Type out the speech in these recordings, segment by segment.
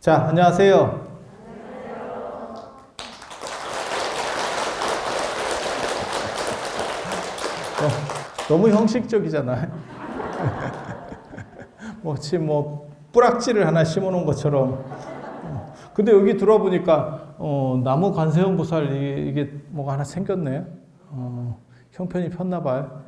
자, 안녕하세요. 너무 형식적이잖아요. 뿌락지를 하나 심어놓은 것처럼. 근데 여기 들어보니까, 나무 관세음 보살, 이게 뭐가 하나 생겼네. 형편이 폈나봐요.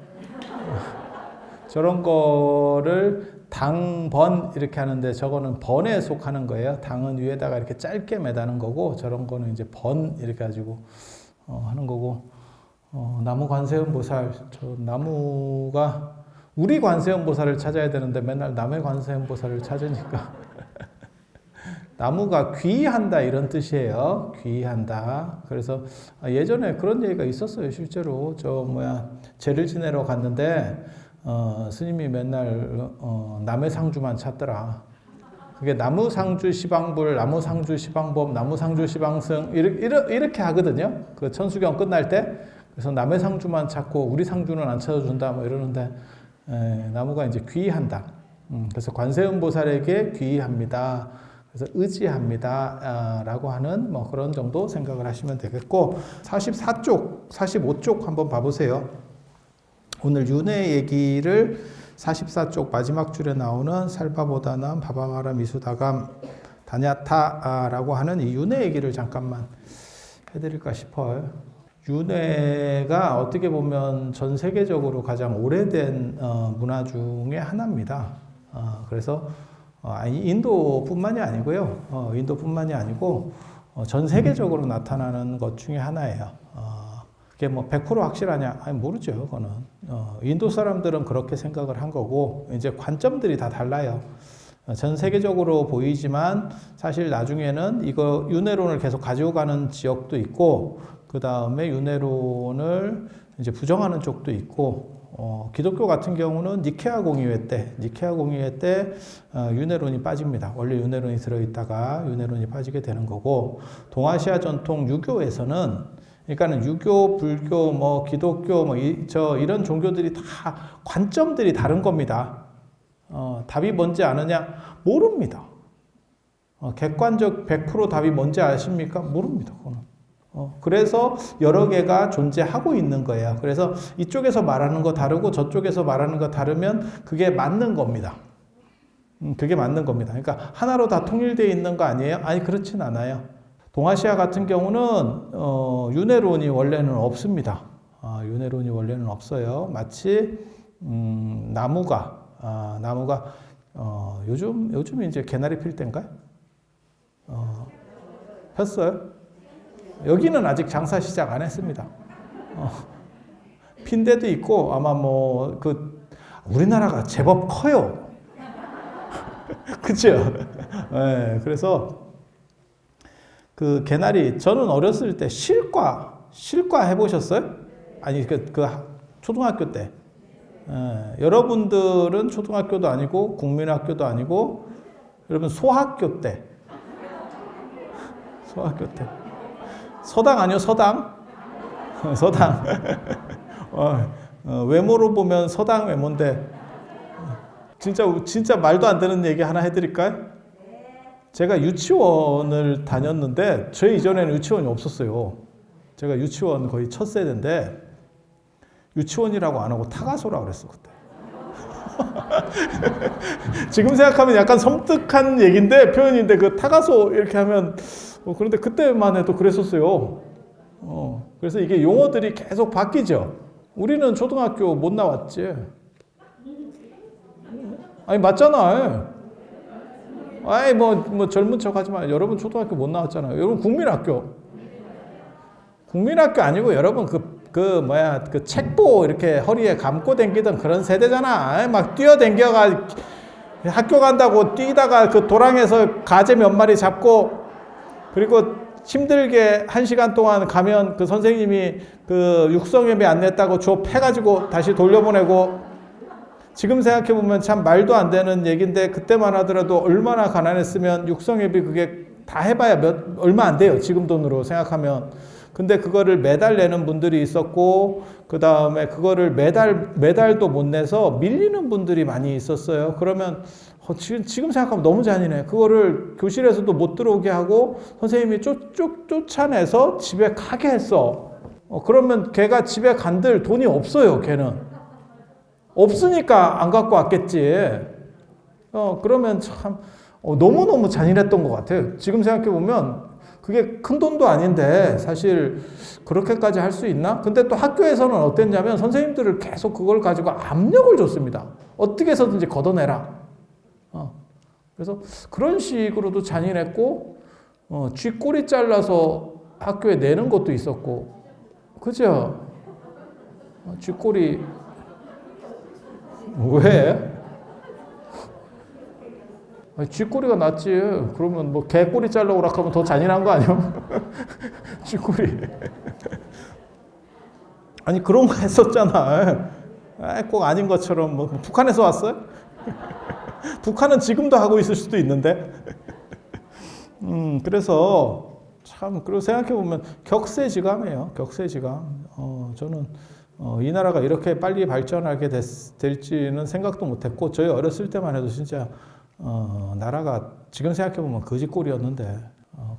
저런 거를 당번 이렇게 하는데 저거는 번에 속하는 거예요. 당은 위에다가 이렇게 짧게 매다는 거고 저런 거는 이제 번 이렇게 가지고 하는 거고 나무 관세음 보살 저 나무가 우리 관세음 보살을 찾아야 되는데 맨날 남의 관세음 보살을 찾으니까 나무가 귀한다 이런 뜻이에요. 귀한다. 그래서 예전에 그런 얘기가 있었어요. 실제로 제를 지내러 갔는데 스님이 맨날 남의 상주만 찾더라. 그게 나무 상주 시방불, 나무 상주 시방법, 나무 상주 시방승 이렇게 하거든요. 그 천수경 끝날 때. 그래서 남의 상주만 찾고 우리 상주는 안 찾아준다 뭐 이러는데 나무가 이제 귀한다. 그래서 관세음 보살에게 귀합니다. 그래서 의지합니다. 라고 하는 뭐 그런 정도 생각을 하시면 되겠고 44쪽, 45쪽 한번 봐보세요. 오늘 윤회 얘기를 44쪽 마지막 줄에 나오는 살바보다는 바바마라 미수다감 다냐타라고 하는 이 윤회 얘기를 잠깐만 해드릴까 싶어요. 윤회가 어떻게 보면 전 세계적으로 가장 오래된 문화 중에 하나입니다. 그래서 인도뿐만이 아니고요. 인도뿐만이 아니고 전 세계적으로 나타나는 것 중에 하나예요. 그게 100% 확실하냐? 아니, 모르죠, 그거는. 인도 사람들은 그렇게 생각을 한 거고, 이제 관점들이 다 달라요. 전 세계적으로 보이지만, 사실 나중에는 이거 윤회론을 계속 가지고 가는 지역도 있고, 그 다음에 윤회론을 이제 부정하는 쪽도 있고, 기독교 같은 경우는 니케아 공의회 때 윤회론이 빠집니다. 원래 윤회론이 들어있다가 윤회론이 빠지게 되는 거고, 동아시아 전통 유교에서는 그러니까는 유교, 불교, 기독교, 이런 종교들이 다 관점들이 다른 겁니다. 답이 뭔지 아느냐? 모릅니다. 객관적 100% 답이 뭔지 아십니까? 모릅니다. 그래서 여러 개가 존재하고 있는 거예요. 그래서 이쪽에서 말하는 거 다르고 저쪽에서 말하는 거 다르면 그게 맞는 겁니다. 그게 맞는 겁니다. 그러니까 하나로 다 통일되어 있는 거 아니에요? 아니, 그렇진 않아요. 동아시아 같은 경우는 윤회론이 원래는 없습니다. 윤회론이 원래는 없어요. 마치 나무가 요즘 이제 개나리 필 때인가요? 폈어요? 여기는 아직 장사 시작 안 했습니다. 핀 데도 있고 아마 우리나라가 제법 커요. 그렇죠? 네, 그래서 그 개나리 저는 어렸을 때 실과 해보셨어요? 아니 그 초등학교 때 여러분들은 초등학교도 아니고 국민학교도 아니고 여러분 소학교 때 서당 아니요 서당 서당 외모로 보면 서당 외모인데 진짜 말도 안 되는 얘기 하나 해드릴까요? 제가 유치원을 다녔는데 저 이전에는 유치원이 없었어요. 제가 유치원 거의 첫 세대인데 유치원이라고 안 하고 타가소라고 그랬어 그때. 지금 생각하면 약간 섬뜩한 얘기인데 표현인데 그 타가소 이렇게 하면 그런데 그때만 해도 그랬었어요. 그래서 이게 용어들이 계속 바뀌죠. 우리는 초등학교 못 나왔지. 아니 맞잖아. 아이 젊은 척 하지 마. 여러분 초등학교 못 나왔잖아요. 여러분 국민학교 아니고 여러분 그 책보 이렇게 허리에 감고 댕기던 그런 세대잖아. 막 뛰어댕겨가 학교 간다고 뛰다가 그 도랑에서 가재 몇 마리 잡고 그리고 힘들게 1시간 동안 가면 그 선생님이 그 육성예배 안 냈다고 줘 패가지고 다시 돌려보내고 지금 생각해보면 참 말도 안 되는 얘기인데 그때만 하더라도 얼마나 가난했으면 육성예비 그게 다 해봐야 얼마 안 돼요. 지금 돈으로 생각하면. 근데 그거를 매달 내는 분들이 있었고, 그 다음에 그거를 매달도 못 내서 밀리는 분들이 많이 있었어요. 그러면 지금 생각하면 너무 잔인해. 그거를 교실에서도 못 들어오게 하고 선생님이 쫓아내서 집에 가게 했어. 그러면 걔가 집에 간들 돈이 없어요. 걔는 없으니까 안 갖고 왔겠지. 그러면 참 너무너무 잔인했던 것 같아요. 지금 생각해 보면 그게 큰 돈도 아닌데 사실 그렇게까지 할 수 있나? 근데 또 학교에서는 어땠냐면 선생님들을 계속 그걸 가지고 압력을 줬습니다. 어떻게 해서든지 걷어내라. 그래서 그런 식으로도 잔인했고, 쥐꼬리 잘라서 학교에 내는 것도 있었고, 그죠? 쥐꼬리, 왜? 쥐꼬리가 낫지. 그러면 뭐 개꼬리 잘라오라 하면 더 잔인한 거 아니야? 쥐꼬리. 아니 그런 거 했었잖아. 꼭 아닌 것처럼 뭐 북한에서 왔어요? 북한은 지금도 하고 있을 수도 있는데. 그래서 참 그리고 생각해 보면 격세지감이에요. 격세지감. 저는 이 나라가 이렇게 빨리 발전하게 될지는 생각도 못했고 저희 어렸을 때만 해도 진짜 나라가 지금 생각해보면 거지꼴이었는데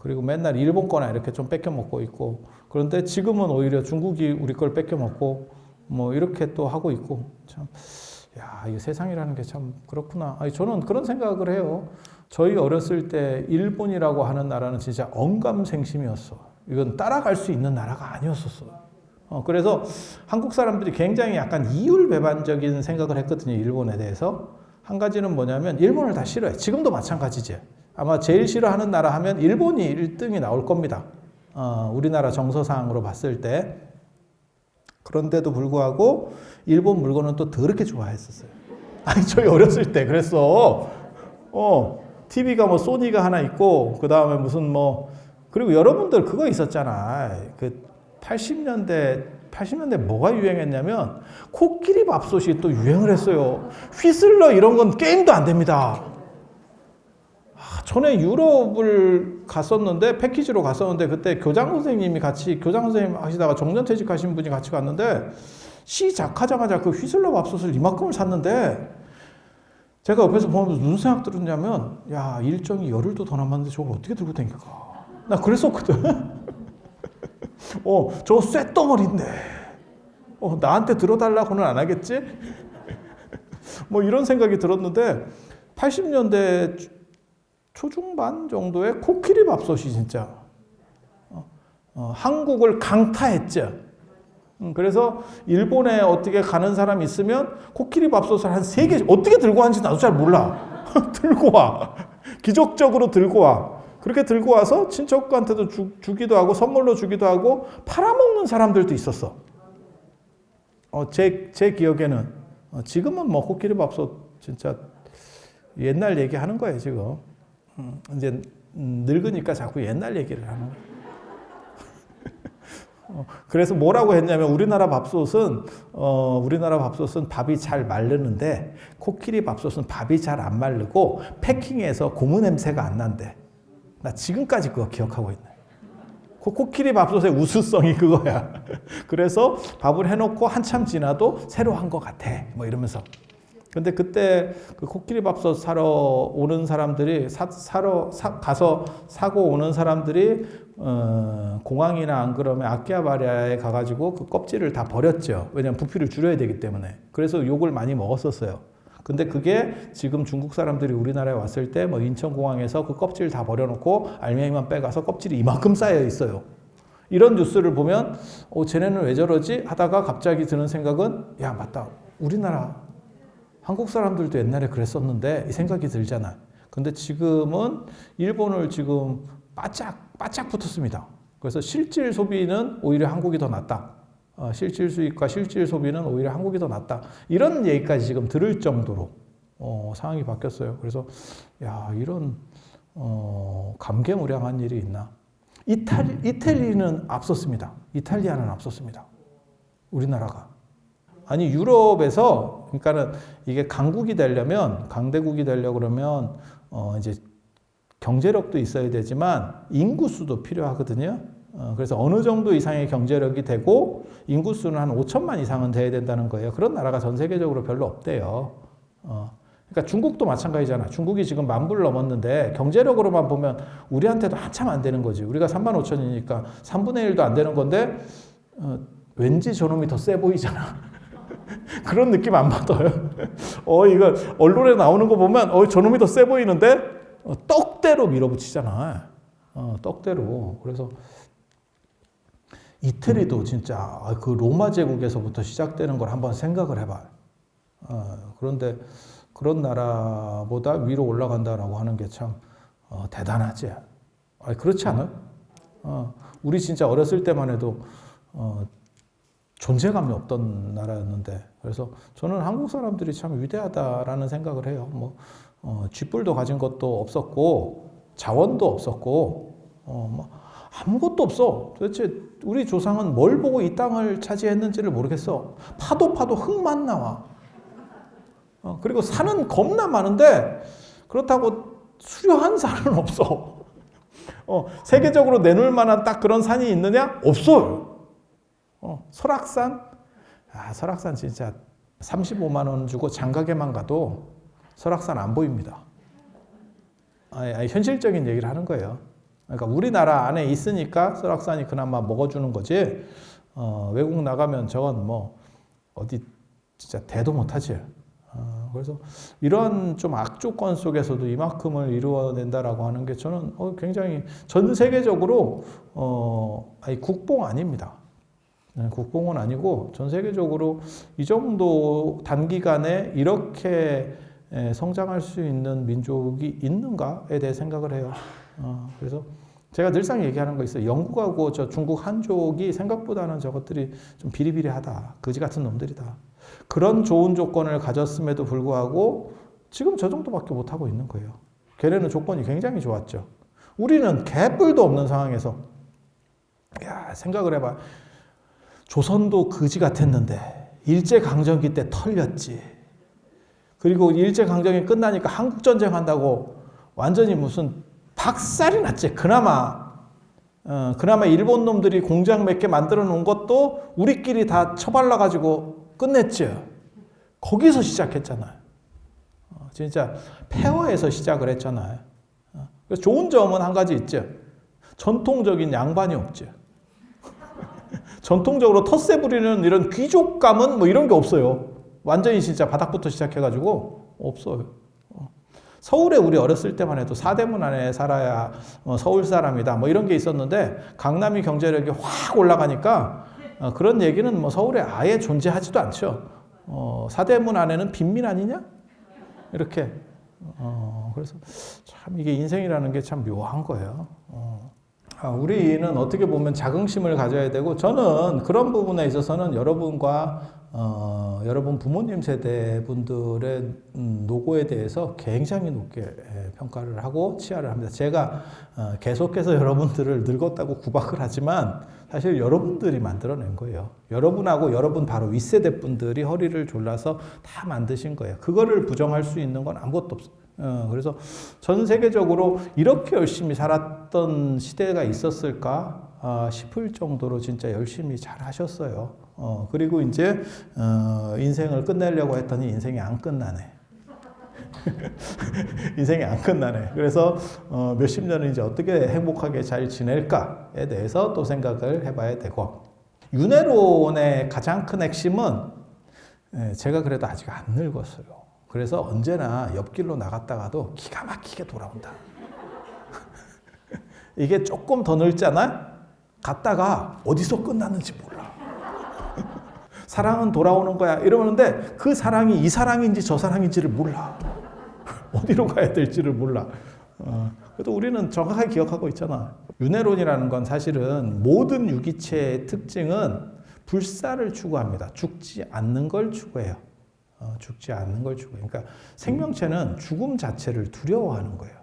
그리고 맨날 일본 거나 이렇게 좀 뺏겨 먹고 있고 그런데 지금은 오히려 중국이 우리 걸 뺏겨 먹고 뭐 이렇게 또 하고 있고 참 야, 이 세상이라는 게 참 그렇구나. 아니, 저는 그런 생각을 해요. 저희 어렸을 때 일본이라고 하는 나라는 진짜 언감생심이었어. 이건 따라갈 수 있는 나라가 아니었었어. 그래서 한국 사람들이 굉장히 약간 이율배반적인 생각을 했거든요. 일본에 대해서. 한 가지는 뭐냐면 일본을 다 싫어해. 지금도 마찬가지지. 아마 제일 싫어하는 나라 하면 일본이 1등이 나올 겁니다. 우리나라 정서상으로 봤을 때. 그런데도 불구하고 일본 물건은 또 더럽게 좋아했었어요. 아니 저희 어렸을 때 그랬어. TV가 뭐 소니가 하나 있고 그 다음에 무슨 뭐 그리고 여러분들 그거 있었잖아. 그 80년대 뭐가 유행했냐면 코끼리 밥솥이 또 유행을 했어요. 휘슬러 이런 건 게임도 안 됩니다. 전에 유럽을 갔었는데 패키지로 갔었는데 그때 교장 선생님 하시다가 정년퇴직하신 분이 같이 갔는데 시작하자마자 그 휘슬러 밥솥을 이만큼을 샀는데 제가 옆에서 보면서 무슨 생각 들었냐면 야 일정이 열흘도 더 남았는데 저걸 어떻게 들고 다닐까 나 그랬었거든. 저 쇳덩어리인데 나한테 들어달라고는 안 하겠지? 뭐 이런 생각이 들었는데 80년대 초중반 정도의 코끼리 밥솥이 진짜 한국을 강타했죠. 그래서 일본에 어떻게 가는 사람 있으면 코끼리 밥솥을 한 3개 어떻게 들고 왔는지 나도 잘 몰라. 들고 와. 기적적으로 들고 와. 그렇게 들고 와서 친척한테도 주기도 하고 선물로 주기도 하고 팔아먹는 사람들도 있었어. 제 기억에는 지금은 뭐 코끼리 밥솥 진짜 옛날 얘기하는 거예요 지금. 이제 늙으니까 자꾸 옛날 얘기를 하는 거예요. 그래서 뭐라고 했냐면 우리나라 밥솥은 밥이 잘 마르는데 코끼리 밥솥은 밥이 잘 안 마르고 패킹해서 고무 냄새가 안 난대. 나 지금까지 그거 기억하고 있네. 코끼리 밥솥의 우수성이 그거야. 그래서 밥을 해놓고 한참 지나도 새로 한 것 같아. 뭐 이러면서. 근데 그때 그 코끼리 밥솥 사러 오는 사람들이 가서 사고 오는 사람들이 공항이나 안 그러면 아키하바라에 가가지고 그 껍질을 다 버렸죠. 왜냐면 부피를 줄여야 되기 때문에. 그래서 욕을 많이 먹었었어요. 근데 그게 지금 중국 사람들이 우리나라에 왔을 때 뭐 인천공항에서 그 껍질 다 버려놓고 알맹이만 빼가서 껍질이 이만큼 쌓여 있어요. 이런 뉴스를 보면 쟤네는 왜 저러지? 하다가 갑자기 드는 생각은 야 맞다. 우리나라 한국 사람들도 옛날에 그랬었는데 이 생각이 들잖아. 근데 지금은 일본을 지금 바짝 붙었습니다. 그래서 실질 소비는 오히려 한국이 더 낫다. 실질 수입과 실질 소비는 오히려 한국이 더 낫다. 이런 얘기까지 지금 들을 정도로 상황이 바뀌었어요. 그래서 야 이런 감개무량한 일이 있나. 이탈리아는 앞섰습니다. 이탈리아는 앞섰습니다. 우리나라가. 아니 유럽에서 그러니까는 이게 강국이 되려면 강대국이 되려고 그러면 이제 경제력도 있어야 되지만 인구수도 필요하거든요. 그래서 어느 정도 이상의 경제력이 되고 인구수는 한 5천만 이상은 돼야 된다는 거예요. 그런 나라가 전 세계적으로 별로 없대요. 그러니까 중국도 마찬가지잖아. 중국이 지금 10,000불 넘었는데 경제력으로만 보면 우리한테도 한참 안 되는 거지. 우리가 35,000이니까 3분의 1도 안 되는 건데 왠지 저놈이 더 세 보이잖아. 그런 느낌 안 받아요? 이거 언론에 나오는 거 보면 저놈이 더 세 보이는데 떡대로 밀어붙이잖아. 떡대로. 그래서 이태리도 진짜 그 로마 제국에서부터 시작되는 걸 한번 생각을 해봐. 그런데 그런 나라보다 위로 올라간다라고 하는 게 참 대단하지. 그렇지 않아요? 우리 진짜 어렸을 때만 해도 존재감이 없던 나라였는데, 그래서 저는 한국 사람들이 참 위대하다라는 생각을 해요. 뭐 쥐뿔도 가진 것도 없었고 자원도 없었고 뭐 아무것도 없어. 도대체 우리 조상은 뭘 보고 이 땅을 차지했는지를 모르겠어. 파도 흙만 나와. 그리고 산은 겁나 많은데 그렇다고 수려한 산은 없어. 세계적으로 내놓을 만한 딱 그런 산이 있느냐? 없어요. 설악산? 설악산 진짜 35만 원 주고 장가게만 가도 설악산 안 보입니다. 현실적인 얘기를 하는 거예요. 그러니까 우리나라 안에 있으니까 설악산이 그나마 먹어주는 거지, 외국 나가면 저건 뭐 어디 진짜 대도 못하지. 그래서 이런 좀 악조건 속에서도 이만큼을 이루어낸다라고 하는 게 저는 굉장히 전 세계적으로 국뽕 아닙니다. 국뽕은 아니고 전 세계적으로 이 정도 단기간에 이렇게 성장할 수 있는 민족이 있는가에 대해 생각을 해요. 그래서 제가 늘상 얘기하는 거 있어요. 영국하고 저 중국 한족이 생각보다는 저것들이 좀 비리비리하다. 거지 같은 놈들이다. 그런 좋은 조건을 가졌음에도 불구하고 지금 저 정도밖에 못하고 있는 거예요. 걔네는 조건이 굉장히 좋았죠. 우리는 개뿔도 없는 상황에서 생각을 해봐. 조선도 거지 같았는데 일제강점기 때 털렸지. 그리고 일제강점기 끝나니까 한국전쟁 한다고 완전히 무슨 박살이 났지. 그나마 일본 놈들이 공장 몇 개 만들어 놓은 것도 우리끼리 다 처발라가지고 끝냈죠. 거기서 시작했잖아요. 진짜 폐허에서 시작을 했잖아요. 그래서 좋은 점은 한 가지 있죠. 전통적인 양반이 없죠. 전통적으로 텃세 부리는 이런 귀족감은 뭐 이런 게 없어요. 완전히 진짜 바닥부터 시작해가지고 없어요. 서울에 우리 어렸을 때만 해도 사대문 안에 살아야 서울 사람이다 뭐 이런 게 있었는데, 강남이 경제력이 확 올라가니까 그런 얘기는 뭐 서울에 아예 존재하지도 않죠. 사대문 안에는 빈민 아니냐? 이렇게. 그래서 참 이게 인생이라는 게 참 묘한 거예요. 우리는 어떻게 보면 자긍심을 가져야 되고, 저는 그런 부분에 있어서는 여러분과 여러분 부모님 세대 분들의 노고에 대해서 굉장히 높게 평가를 하고 치하를 합니다. 제가 계속해서 여러분들을 늙었다고 구박을 하지만 사실 여러분들이 만들어낸 거예요. 여러분하고 여러분 바로 윗세대 분들이 허리를 졸라서 다 만드신 거예요. 그거를 부정할 수 있는 건 아무것도 없어요. 그래서 전 세계적으로 이렇게 열심히 살았던 시대가 있었을까 싶을 정도로 진짜 열심히 잘 하셨어요. 그리고 이제 인생을 끝내려고 했더니 인생이 안 끝나네. 인생이 안 끝나네. 그래서 몇십 년을 이제 어떻게 행복하게 잘 지낼까에 대해서 또 생각을 해봐야 되고, 윤회론의 가장 큰 핵심은 제가 그래도 아직 안 늙었어요. 그래서 언제나 옆길로 나갔다가도 기가 막히게 돌아온다. 이게 조금 더 늙잖아? 갔다가 어디서 끝났는지 몰라. 사랑은 돌아오는 거야 이러는데 그 사랑이 이 사랑인지 저 사랑인지를 몰라. 어디로 가야 될지를 몰라. 그래도 우리는 정확하게 기억하고 있잖아. 윤회론이라는 건 사실은 모든 유기체의 특징은 불사를 추구합니다. 죽지 않는 걸 추구해요. 죽지 않는 걸 추구해요. 그러니까 생명체는 죽음 자체를 두려워하는 거예요.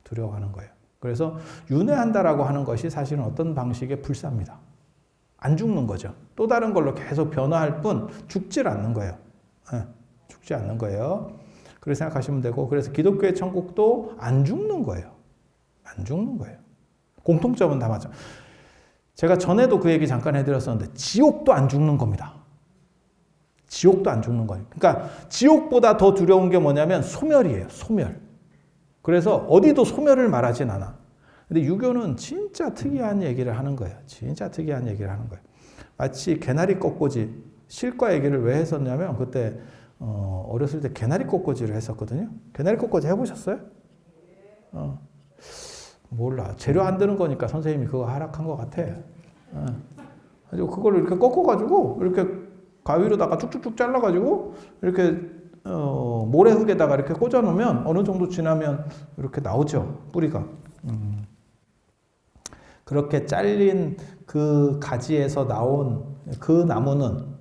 두려워하는 거예요. 그래서 윤회한다라고 하는 것이 사실은 어떤 방식의 불사입니다. 안 죽는 거죠. 또 다른 걸로 계속 변화할 뿐 죽질 않는 거예요. 죽지 않는 거예요. 그렇게 생각하시면 되고, 그래서 기독교의 천국도 안 죽는 거예요. 안 죽는 거예요. 공통점은 다 맞죠. 제가 전에도 그 얘기 잠깐 해드렸었는데 지옥도 안 죽는 겁니다. 지옥도 안 죽는 거예요. 그러니까 지옥보다 더 두려운 게 뭐냐면 소멸이에요. 소멸. 그래서 어디도 소멸을 말하진 않아. 근데 유교는 진짜 특이한 얘기를 하는 거예요. 진짜 특이한 얘기를 하는 거예요. 마치 개나리 꺾꽂이, 실과 얘기를 왜 했었냐면 그때 어렸을 때 개나리 꺾꽂이를 했었거든요. 개나리 꺾꽂이 해보셨어요? 몰라. 재료 안 드는 거니까 선생님이 그거 하락한 것 같아. 그래서 그걸 이렇게 꺾어가지고 이렇게 가위로다가 쭉쭉쭉 잘라가지고 이렇게 모래흙에다가 이렇게 꽂아놓으면 어느 정도 지나면 이렇게 나오죠. 뿌리가. 그렇게 잘린 그 가지에서 나온 그 나무는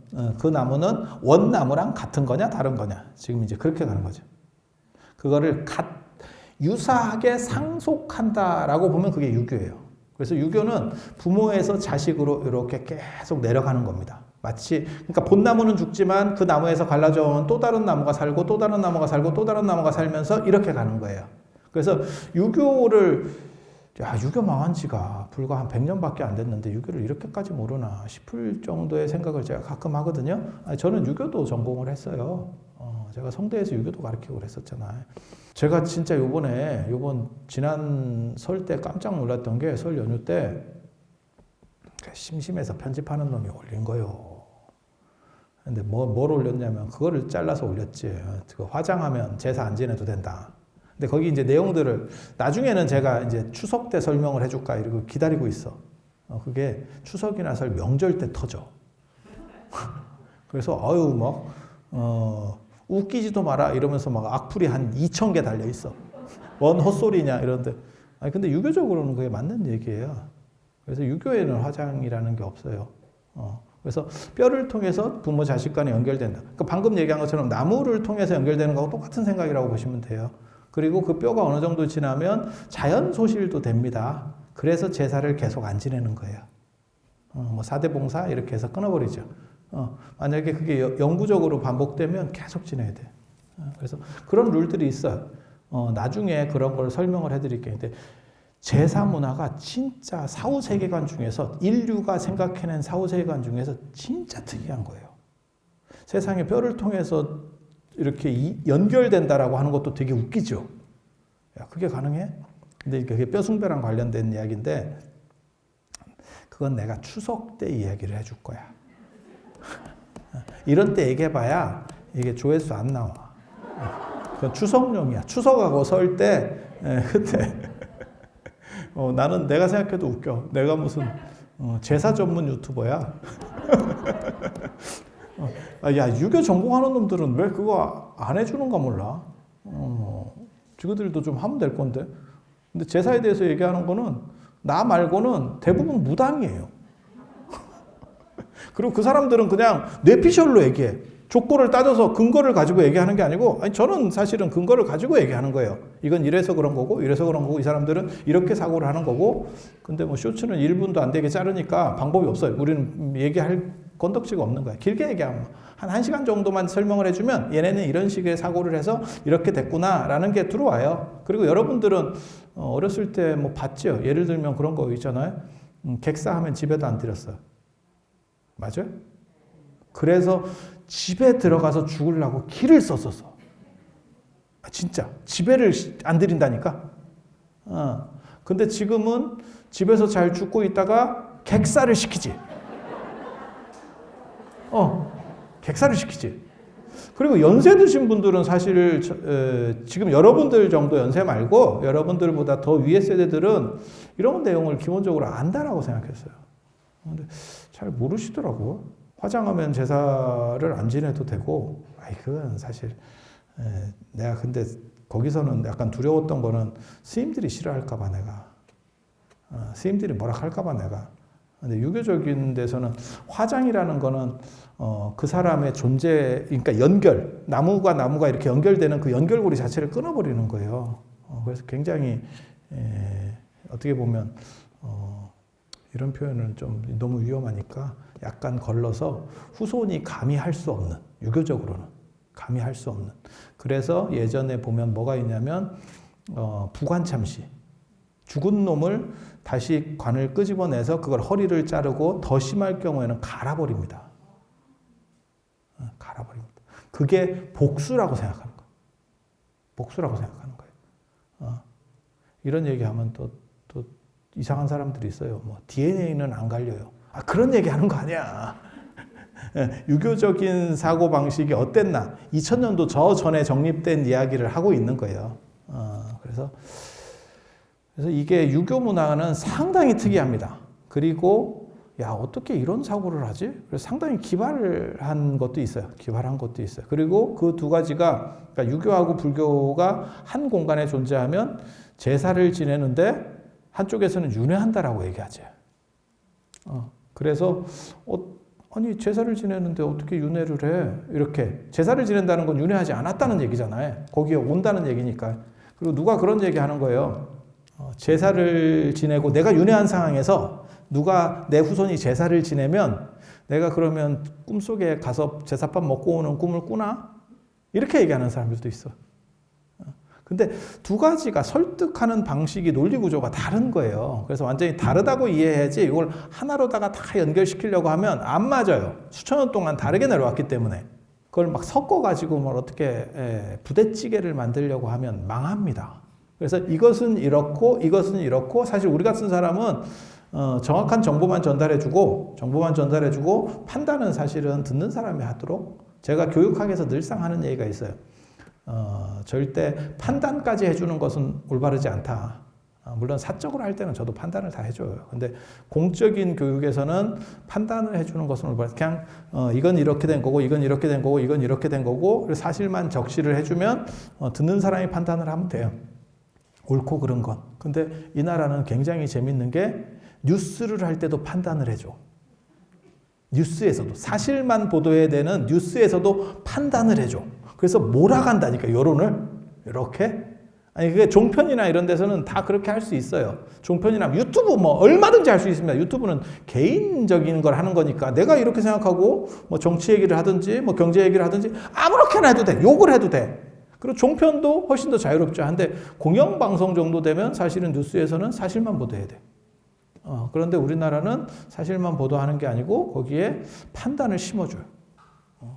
원나무랑 같은 거냐 다른 거냐 지금 이제 그렇게 가는 거죠. 그거를 유사하게 상속한다라고 보면 그게 유교예요. 그래서 유교는 부모에서 자식으로 이렇게 계속 내려가는 겁니다. 마치 그러니까 본나무는 죽지만 그 나무에서 갈라져 온 또 다른 나무가 살고 또 다른 나무가 살고 또 다른 나무가 살면서 이렇게 가는 거예요. 그래서 유교를 유교 망한 지가 불과 한 100년밖에 안 됐는데 유교를 이렇게까지 모르나 싶을 정도의 생각을 제가 가끔 하거든요. 저는 유교도 전공을 했어요. 제가 성대에서 유교도 가르치고 그랬었잖아요. 제가 진짜 요번 지난 설 때 깜짝 놀랐던 게 설 연휴 때 심심해서 편집하는 놈이 올린 거예요. 근데 뭘 올렸냐면 그거를 잘라서 올렸지. 그 화장하면 제사 안 지내도 된다. 근데 거기 이제 내용들을 나중에는 제가 이제 추석 때 설명을 해줄까 이러고 기다리고 있어. 그게 추석이나 설 명절 때 터져. 그래서 웃기지도 마라 이러면서 막 악플이 한 2,000개 달려 있어. 뭔 헛소리냐 이런데. 근데 유교적으로는 그게 맞는 얘기예요. 그래서 유교에는 화장이라는 게 없어요. 그래서 뼈를 통해서 부모 자식 간에 연결된다. 그러니까 방금 얘기한 것처럼 나무를 통해서 연결되는 거하고 똑같은 생각이라고 보시면 돼요. 그리고 그 뼈가 어느 정도 지나면 자연 소실도 됩니다. 그래서 제사를 계속 안 지내는 거예요. 뭐 사대봉사 이렇게 해서 끊어버리죠. 만약에 그게 영구적으로 반복되면 계속 지내야 돼. 그래서 그런 룰들이 있어요. 나중에 그런 걸 설명을 해드릴게요. 근데 제사 문화가 진짜 사후세계관 중에서 인류가 생각해낸 사후세계관 중에서 진짜 특이한 거예요. 세상에 뼈를 통해서 이렇게 연결된다라고 하는 것도 되게 웃기죠. 야, 그게 가능해? 근데 그게 뼈숭배랑 관련된 이야기인데 그건 내가 추석 때 이야기를 해줄 거야. 이런 때 얘기해봐야 이게 조회수 안 나와. 그건 추석용이야. 추석하고 설 때 그때 나는 내가 생각해도 웃겨. 내가 무슨 제사 전문 유튜버야. 야, 유교 전공하는 놈들은 왜 그거 안 해주는가 몰라. 지그들도 좀 하면 될 건데. 근데 제사에 대해서 얘기하는 거는 나 말고는 대부분 무당이에요. 그리고 그 사람들은 그냥 뇌피셜로 얘기해. 족보를 따져서 근거를 가지고 얘기하는 게 아니고, 저는 사실은 근거를 가지고 얘기하는 거예요. 이건 이래서 그런 거고, 이래서 그런 거고, 이 사람들은 이렇게 사고를 하는 거고, 근데 뭐 쇼츠는 1분도 안 되게 자르니까 방법이 없어요. 우리는 얘기할 건덕지가 없는 거야. 길게 얘기하면. 한 1시간 정도만 설명을 해주면 얘네는 이런 식의 사고를 해서 이렇게 됐구나라는 게 들어와요. 그리고 여러분들은 어렸을 때 뭐 봤죠? 예를 들면 그런 거 있잖아요. 객사하면 집에도 안 들였어요. 맞아요? 그래서 집에 들어가서 죽으려고 기를 썼었어. 진짜. 집에를 안 들인다니까? 근데 지금은 집에서 잘 죽고 있다가 객사를 시키지. 객사를 시키지. 그리고 연세 드신 분들은 사실 지금 여러분들 정도 연세 말고 여러분들보다 더 위에 세대들은 이런 내용을 기본적으로 안다라고 생각했어요. 근데 잘 모르시더라고. 화장하면 제사를 안 지내도 되고, 그건 사실 내가 근데 거기서는 약간 두려웠던 거는 스님들이 싫어할까봐 내가. 스님들이 뭐라 할까봐 내가. 근데 유교적인 데서는 화장이라는 거는 그 사람의 존재, 그러니까 연결, 나무가 이렇게 연결되는 그 연결고리 자체를 끊어버리는 거예요. 그래서 굉장히 어떻게 보면 이런 표현은 좀 너무 위험하니까 약간 걸러서 후손이 감히 할 수 없는, 유교적으로는 감히 할 수 없는. 그래서 예전에 보면 뭐가 있냐면 부관참시, 죽은 놈을 다시 관을 끄집어내서 그걸 허리를 자르고 더 심할 경우에는 갈아버립니다. 갈아버립니다. 그게 복수라고 생각하는 거예요. 복수라고 생각하는 거예요. 이런 얘기하면 또 이상한 사람들이 있어요. 뭐 DNA는 안 갈려요. 그런 얘기하는 거 아니야. 유교적인 사고 방식이 어땠나? 2000년도 저 전에 정립된 이야기를 하고 있는 거예요. 그래서 이게 유교 문화는 상당히 특이합니다. 그리고 야, 어떻게 이런 사고를 하지? 그래서 상당히 기발한 것도 있어요. 기발한 것도 있어요. 그리고 그 두 가지가, 그러니까 유교하고 불교가 한 공간에 존재하면 제사를 지내는데 한쪽에서는 윤회한다라고 얘기하죠. 그래서 아니 제사를 지내는데 어떻게 윤회를 해? 이렇게 제사를 지낸다는 건 윤회하지 않았다는 얘기잖아요. 거기에 온다는 얘기니까. 그리고 누가 그런 얘기하는 거예요. 제사를 지내고 내가 윤회한 상황에서 누가 내 후손이 제사를 지내면 내가 그러면 꿈속에 가서 제사밥 먹고 오는 꿈을 꾸나? 이렇게 얘기하는 사람들도 있어. 근데 두 가지가 설득하는 방식이 논리 구조가 다른 거예요. 그래서 완전히 다르다고 이해해야지 이걸 하나로다가 다 연결시키려고 하면 안 맞아요. 수천 년 동안 다르게 내려왔기 때문에. 그걸 막 섞어가지고 뭘 어떻게 부대찌개를 만들려고 하면 망합니다. 그래서 이것은 이렇고 이것은 이렇고 사실 우리 같은 사람은 정확한 정보만 전달해주고 판단은 사실은 듣는 사람이 하도록 제가 교육학에서 늘상 하는 얘기가 있어요. 절대 판단까지 해주는 것은 올바르지 않다. 물론 사적으로 할 때는 저도 판단을 다 해줘요. 근데 공적인 교육에서는 판단을 해주는 것은 올바르지. 그냥 이건 이렇게 된 거고 이건 이렇게 된 거고 이건 이렇게 된 거고 사실만 적시를 해주면 듣는 사람이 판단을 하면 돼요. 옳고 그른 건. 근데 이 나라는 굉장히 재밌는 게 뉴스를 할 때도 판단을 해줘. 뉴스에서도 사실만 보도해야 되는 뉴스에서도 판단을 해줘. 그래서 몰아간다니까 여론을 이렇게. 아니 그게 종편이나 이런 데서는 다 그렇게 할 수 있어요. 종편이나 유튜브 뭐 얼마든지 할 수 있습니다. 유튜브는 개인적인 걸 하는 거니까 내가 이렇게 생각하고 뭐 정치 얘기를 하든지 뭐 경제 얘기를 하든지 아무렇게나 해도 돼. 욕을 해도 돼. 그리고 종편도 훨씬 더 자유롭죠. 한데 공영방송 정도 되면 사실은 뉴스에서는 사실만 보도해야 돼. 그런데 우리나라는 사실만 보도하는 게 아니고 거기에 판단을 심어줘요.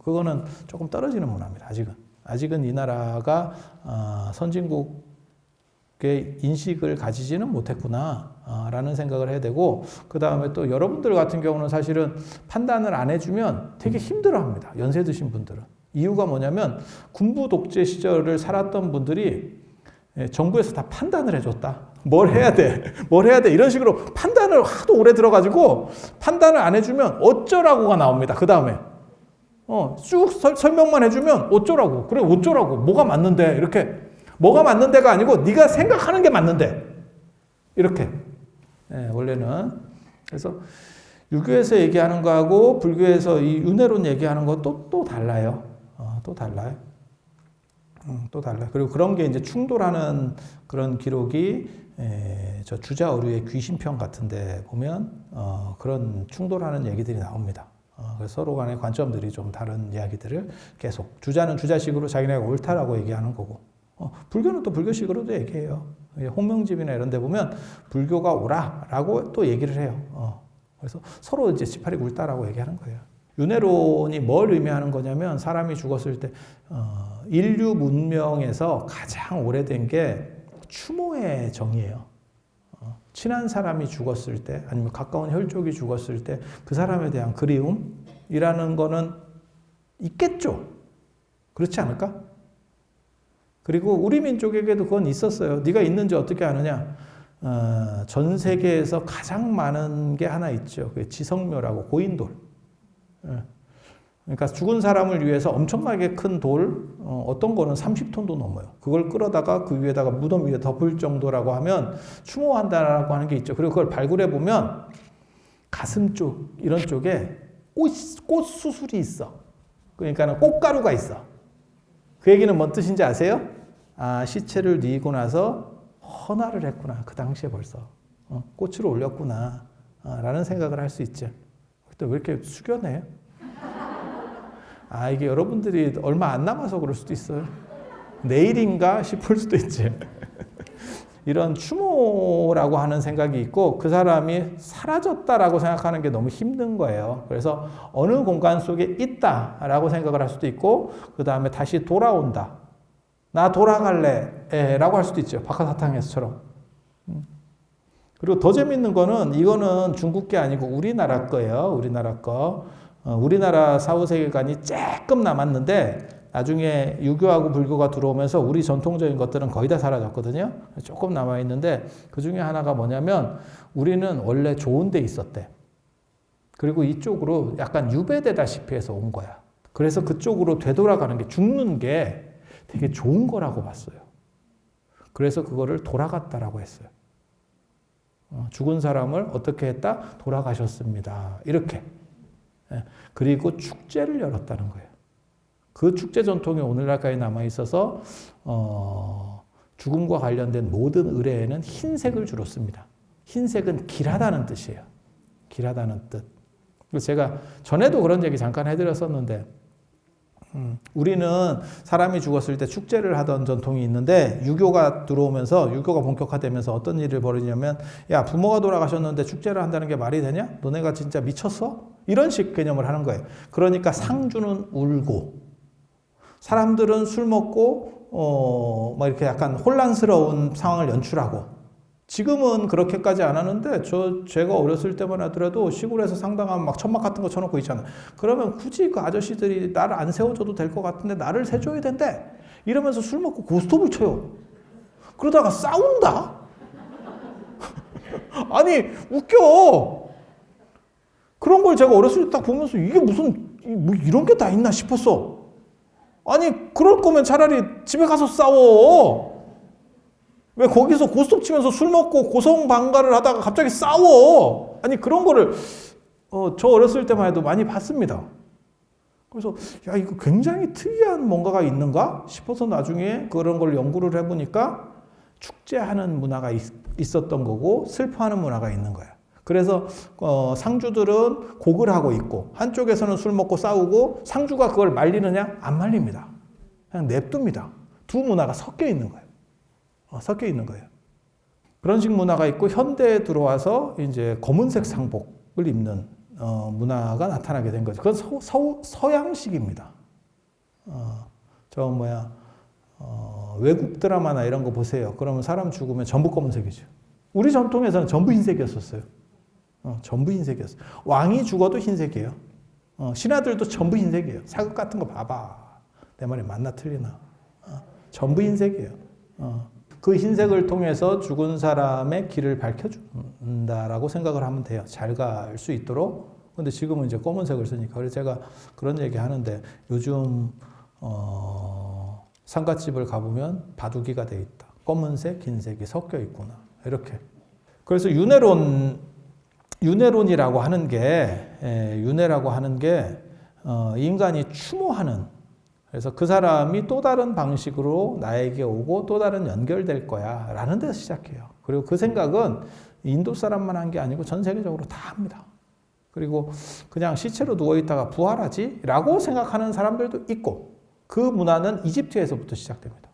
그거는 조금 떨어지는 문화입니다. 아직은 이 나라가 선진국의 인식을 가지지는 못했구나라는 생각을 해야 되고, 그 다음에 또 여러분들 같은 경우는 사실은 판단을 안 해주면 되게 힘들어합니다. 연세 드신 분들은. 이유가 뭐냐면 군부 독재 시절을 살았던 분들이 정부에서 다 판단을 해줬다. 뭘 해야 돼? 이런 식으로 판단을 하도 오래 들어가지고 판단을 안 해주면 어쩌라고가 나옵니다. 그 다음에 쭉 설명만 해주면 어쩌라고. 그래 어쩌라고. 뭐가 맞는데. 이렇게. 뭐가 맞는데가 아니고 네가 생각하는 게 맞는데. 이렇게. 원래는. 그래서 유교에서 얘기하는 거하고 불교에서 이 윤회론 얘기하는 거 또 달라요. 또 달라요. 또 달라요. 그리고 그런 게 이제 충돌하는 그런 기록이 저 주자어류의 귀신편 같은데 보면 그런 충돌하는 얘기들이 나옵니다. 그래서 서로 간의 관점들이 좀 다른 이야기들을 계속 주자는 주자식으로 자기네가 옳다라고 얘기하는 거고 불교는 또 불교식으로도 얘기해요. 홍명집이나 이런 데 보면 불교가 옳아라고 또 얘기를 해요. 그래서 서로 이제 지파리 굵다라고 얘기하는 거예요. 윤회론이 뭘 의미하는 거냐면 사람이 죽었을 때 인류 문명에서 가장 오래된 게 추모의 정이에요. 친한 사람이 죽었을 때 아니면 가까운 혈족이 죽었을 때 그 사람에 대한 그리움이라는 거는 있겠죠. 그렇지 않을까? 그리고 우리 민족에게도 그건 있었어요. 네가 있는지 어떻게 아느냐? 전 세계에서 가장 많은 게 하나 있죠. 그게 지성묘라고 고인돌. 그러니까 죽은 사람을 위해서 엄청나게 큰 돌, 어떤 거는 30톤도 넘어요. 그걸 끌어다가 그 위에다가 무덤 위에 덮을 정도라고 하면 추모한다라고 하는 게 있죠. 그리고 그걸 발굴해 보면 가슴 쪽, 이런 쪽에 꽃 수술이 있어. 그러니까 꽃가루가 있어. 그 얘기는 뭔 뜻인지 아세요? 시체를 뉘고 나서 헌화를 했구나. 그 당시에 벌써. 꽃을 올렸구나. 라는 생각을 할 수 있죠. 근데 왜 이렇게 숙연해요? 이게 여러분들이 얼마 안 남아서 그럴 수도 있어요. 내일인가 싶을 수도 있지. 이런 추모라고 하는 생각이 있고 그 사람이 사라졌다라고 생각하는 게 너무 힘든 거예요. 그래서 어느 공간 속에 있다라고 생각을 할 수도 있고 그 다음에 다시 돌아온다. 나 돌아갈래 라고 할 수도 있죠. 박하사탕에서처럼. 그리고 더 재밌는 거는 이거는 중국 게 아니고 우리나라 거예요. 우리나라 거. 우리나라 사후세계관이 조금 남았는데 나중에 유교하고 불교가 들어오면서 우리 전통적인 것들은 거의 다 사라졌거든요. 조금 남아있는데 그 중에 하나가 뭐냐면 우리는 원래 좋은 데 있었대. 그리고 이쪽으로 약간 유배되다시피 해서 온 거야. 그래서 그쪽으로 되돌아가는 게 죽는 게 되게 좋은 거라고 봤어요. 그래서 그거를 돌아갔다라고 했어요. 죽은 사람을 어떻게 했다? 돌아가셨습니다. 이렇게. 그리고 축제를 열었다는 거예요. 그 축제 전통이 오늘날까지 남아있어서 죽음과 관련된 모든 의례에는 흰색을 주로 씁니다. 흰색은 길하다는 뜻이에요. 길하다는 뜻. 그래서 제가 전에도 그런 얘기 잠깐 해드렸었는데 우리는 사람이 죽었을 때 축제를 하던 전통이 있는데 유교가 들어오면서 유교가 본격화되면서 어떤 일을 벌이냐면 야 부모가 돌아가셨는데 축제를 한다는 게 말이 되냐? 너네가 진짜 미쳤어? 이런 식 개념을 하는 거예요. 그러니까 상주는 울고 사람들은 술 먹고 막 이렇게 약간 혼란스러운 상황을 연출하고 지금은 그렇게까지 안 하는데 제가 어렸을 때만 하더라도 시골에서 상당한 막 천막 같은 거 쳐놓고 있잖아. 그러면 굳이 그 아저씨들이 나를 안 세워줘도 될 것 같은데 나를 세줘야 된대. 이러면서 술 먹고 고스톱을 쳐요. 그러다가 싸운다? 아니 웃겨. 그런 걸 제가 어렸을 때 딱 보면서 이게 무슨 뭐 이런 게 다 있나 싶었어. 아니 그럴 거면 차라리 집에 가서 싸워. 왜 거기서 고스톱 치면서 술 먹고 고성방가를 하다가 갑자기 싸워. 아니 그런 거를 저 어렸을 때만 해도 많이 봤습니다. 그래서 야 이거 굉장히 특이한 뭔가가 있는가 싶어서 나중에 그런 걸 연구를 해보니까 축제하는 문화가 있었던 거고 슬퍼하는 문화가 있는 거야. 그래서 상주들은 곡을 하고 있고 한쪽에서는 술 먹고 싸우고 상주가 그걸 말리느냐? 안 말립니다. 그냥 냅둡니다. 두 문화가 섞여 있는 거예요. 섞여 있는 거예요. 그런 식 문화가 있고 현대에 들어와서 이제 검은색 상복을 입는 문화가 나타나게 된 거죠. 그건 서양식입니다. 외국 드라마나 이런 거 보세요. 그러면 사람 죽으면 전부 검은색이죠. 우리 전통에서는 전부 흰색이었었어요. 전부 흰색이었어요. 왕이 죽어도 흰색이에요. 신하들도 전부 흰색이에요. 사극 같은 거 봐봐. 내 말이 맞나 틀리나. 전부 흰색이에요. 그 흰색을 통해서 죽은 사람의 길을 밝혀준다라고 생각을 하면 돼요. 잘 갈 수 있도록. 근데 지금은 이제 검은색을 쓰니까. 그래서 제가 그런 얘기 하는데 요즘 상갓집을 가보면 바둑이가 돼 있다. 검은색, 흰색이 섞여 있구나. 이렇게. 그래서 윤회론이라고 하는 게, 윤회라고 하는 게, 인간이 추모하는, 그래서 그 사람이 또 다른 방식으로 나에게 오고 또 다른 연결될 거야. 라는 데서 시작해요. 그리고 그 생각은 인도 사람만 한 게 아니고 전 세계적으로 다 합니다. 그리고 그냥 시체로 누워있다가 부활하지? 라고 생각하는 사람들도 있고, 그 문화는 이집트에서부터 시작됩니다.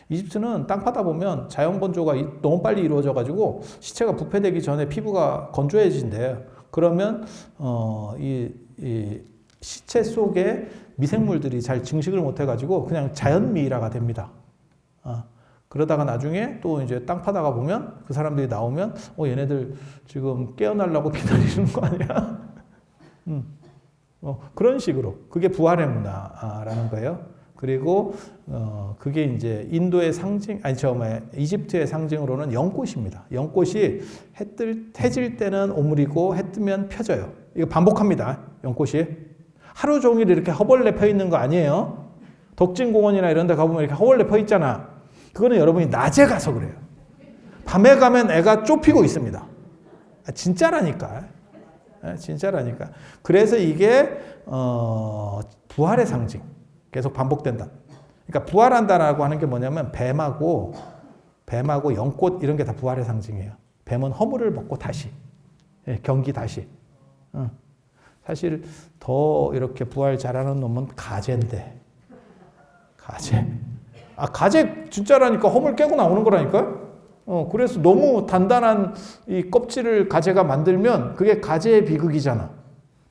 이집트는 땅 파다 보면 자연 건조가 너무 빨리 이루어져가지고 시체가 부패되기 전에 피부가 건조해진대요. 그러면 이 시체 속에 미생물들이 잘 증식을 못해가지고 그냥 자연미이라가 됩니다. 그러다가 나중에 또 이제 땅 파다가 보면 그 사람들이 나오면 얘네들 지금 깨어나려고 기다리는 거 아니야? 그런 식으로 그게 부활의 문화라는 거예요. 그리고 그게 이제 인도의 상징, 이집트의 상징으로는 연꽃입니다. 연꽃이 해 질 때는 오므리고 해 뜨면 펴져요. 이거 반복합니다. 연꽃이. 하루 종일 이렇게 허벌레 펴 있는 거 아니에요. 덕진공원이나 이런 데 가보면 이렇게 허벌레 펴 있잖아. 그거는 여러분이 낮에 가서 그래요. 밤에 가면 애가 쫓기고 있습니다. 진짜라니까. 진짜라니까. 그래서 이게 부활의 상징. 계속 반복된다. 그러니까 부활한다라고 하는 게 뭐냐면 뱀하고 연꽃 이런 게 다 부활의 상징이에요. 뱀은 허물을 먹고 다시. 경기 다시. 사실 더 이렇게 부활 잘하는 놈은 가재인데. 가재. 가재 진짜라니까 허물 깨고 나오는 거라니까요? 그래서 너무 단단한 이 껍질을 가재가 만들면 그게 가재의 비극이잖아.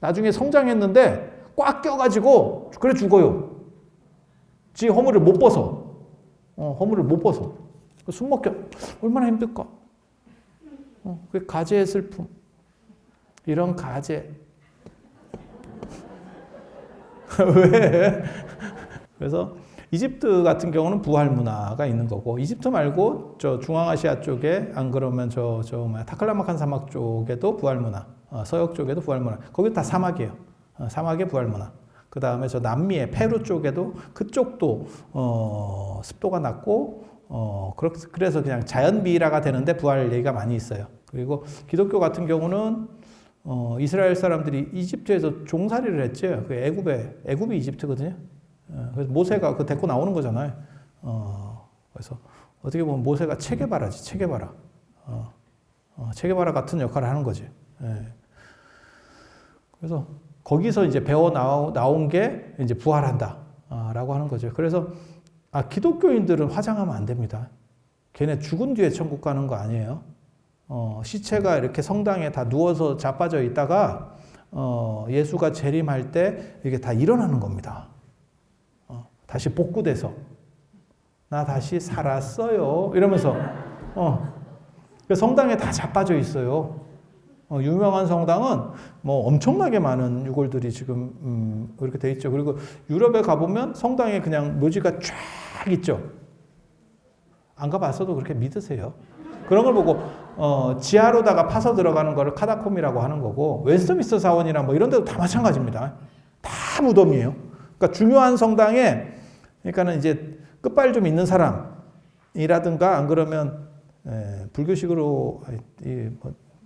나중에 성장했는데 꽉 껴가지고 그래 죽어요. 지 허물을 못 벗어. 허물을 못 벗어. 숨 먹겨. 얼마나 힘들까. 그게 가재의 슬픔. 이런 가재. 왜? 그래서 이집트 같은 경우는 부활 문화가 있는 거고, 이집트 말고 저 중앙아시아 쪽에, 안 그러면 타클라마칸 사막 쪽에도 부활 문화, 서역 쪽에도 부활 문화. 거기 다 사막이에요. 사막의 부활 문화. 그 다음에 저 남미의 페루 쪽에도 그쪽도 습도가 낮고 그래서 그냥 자연 미라가 되는데 부활 얘기가 많이 있어요. 그리고 기독교 같은 경우는 이스라엘 사람들이 이집트에서 종살이를 했죠. 그 애굽이 이집트거든요. 그래서 모세가 그 데리고 나오는 거잖아요. 그래서 어떻게 보면 모세가 체게바라지, 체게바라. 체게바라 같은 역할을 하는 거지. 그래서 거기서 이제 배워 나온 게 이제 부활한다. 라고 하는 거죠. 그래서 기독교인들은 화장하면 안 됩니다. 걔네 죽은 뒤에 천국 가는 거 아니에요. 시체가 이렇게 성당에 다 누워서 자빠져 있다가 예수가 재림할 때 이게 다 일어나는 겁니다. 다시 복구돼서 나 다시 살았어요 이러면서 성당에 다 자빠져 있어요. 유명한 성당은 뭐 엄청나게 많은 유골들이 지금 이렇게 돼 있죠. 그리고 유럽에 가보면 성당에 그냥 묘지가 쫙 있죠. 안 가봤어도 그렇게 믿으세요. 그런 걸 보고 지하로다가 파서 들어가는 거를 카다콤이라고 하는 거고, 웨스트민스터 사원이나 뭐 이런 데도 다 마찬가지입니다. 다 무덤이에요. 그러니까 중요한 성당에, 그러니까는 이제 끝발 좀 있는 사람이라든가, 안 그러면 불교식으로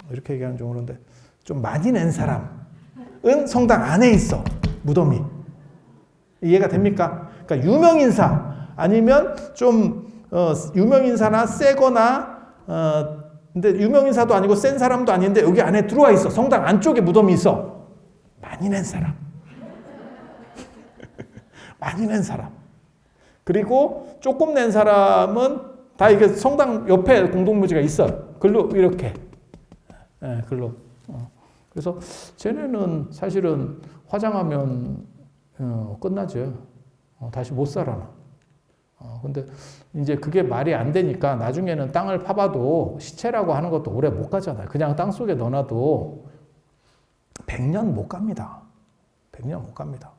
뭐 이렇게 얘기하는 좀 그런데 좀 많이 낸 사람은 성당 안에 있어, 무덤이. 이해가 됩니까? 그러니까 유명인사 아니면 좀 유명인사나 세거나 근데 유명인사도 아니고 센 사람도 아닌데 여기 안에 들어와 있어. 성당 안쪽에 무덤이 있어. 많이 낸 사람. 많이 낸 사람. 그리고 조금 낸 사람은 다 이게 성당 옆에 공동묘지가 있어. 글로 이렇게. 글로. 그래서 쟤네는 사실은 화장하면 끝나죠. 다시 못 살아나. 근데 이제 그게 말이 안 되니까 나중에는 땅을 파봐도 시체라고 하는 것도 오래 못 가잖아요. 그냥 땅 속에 넣어놔도 100년 못 갑니다. 100년 못 갑니다.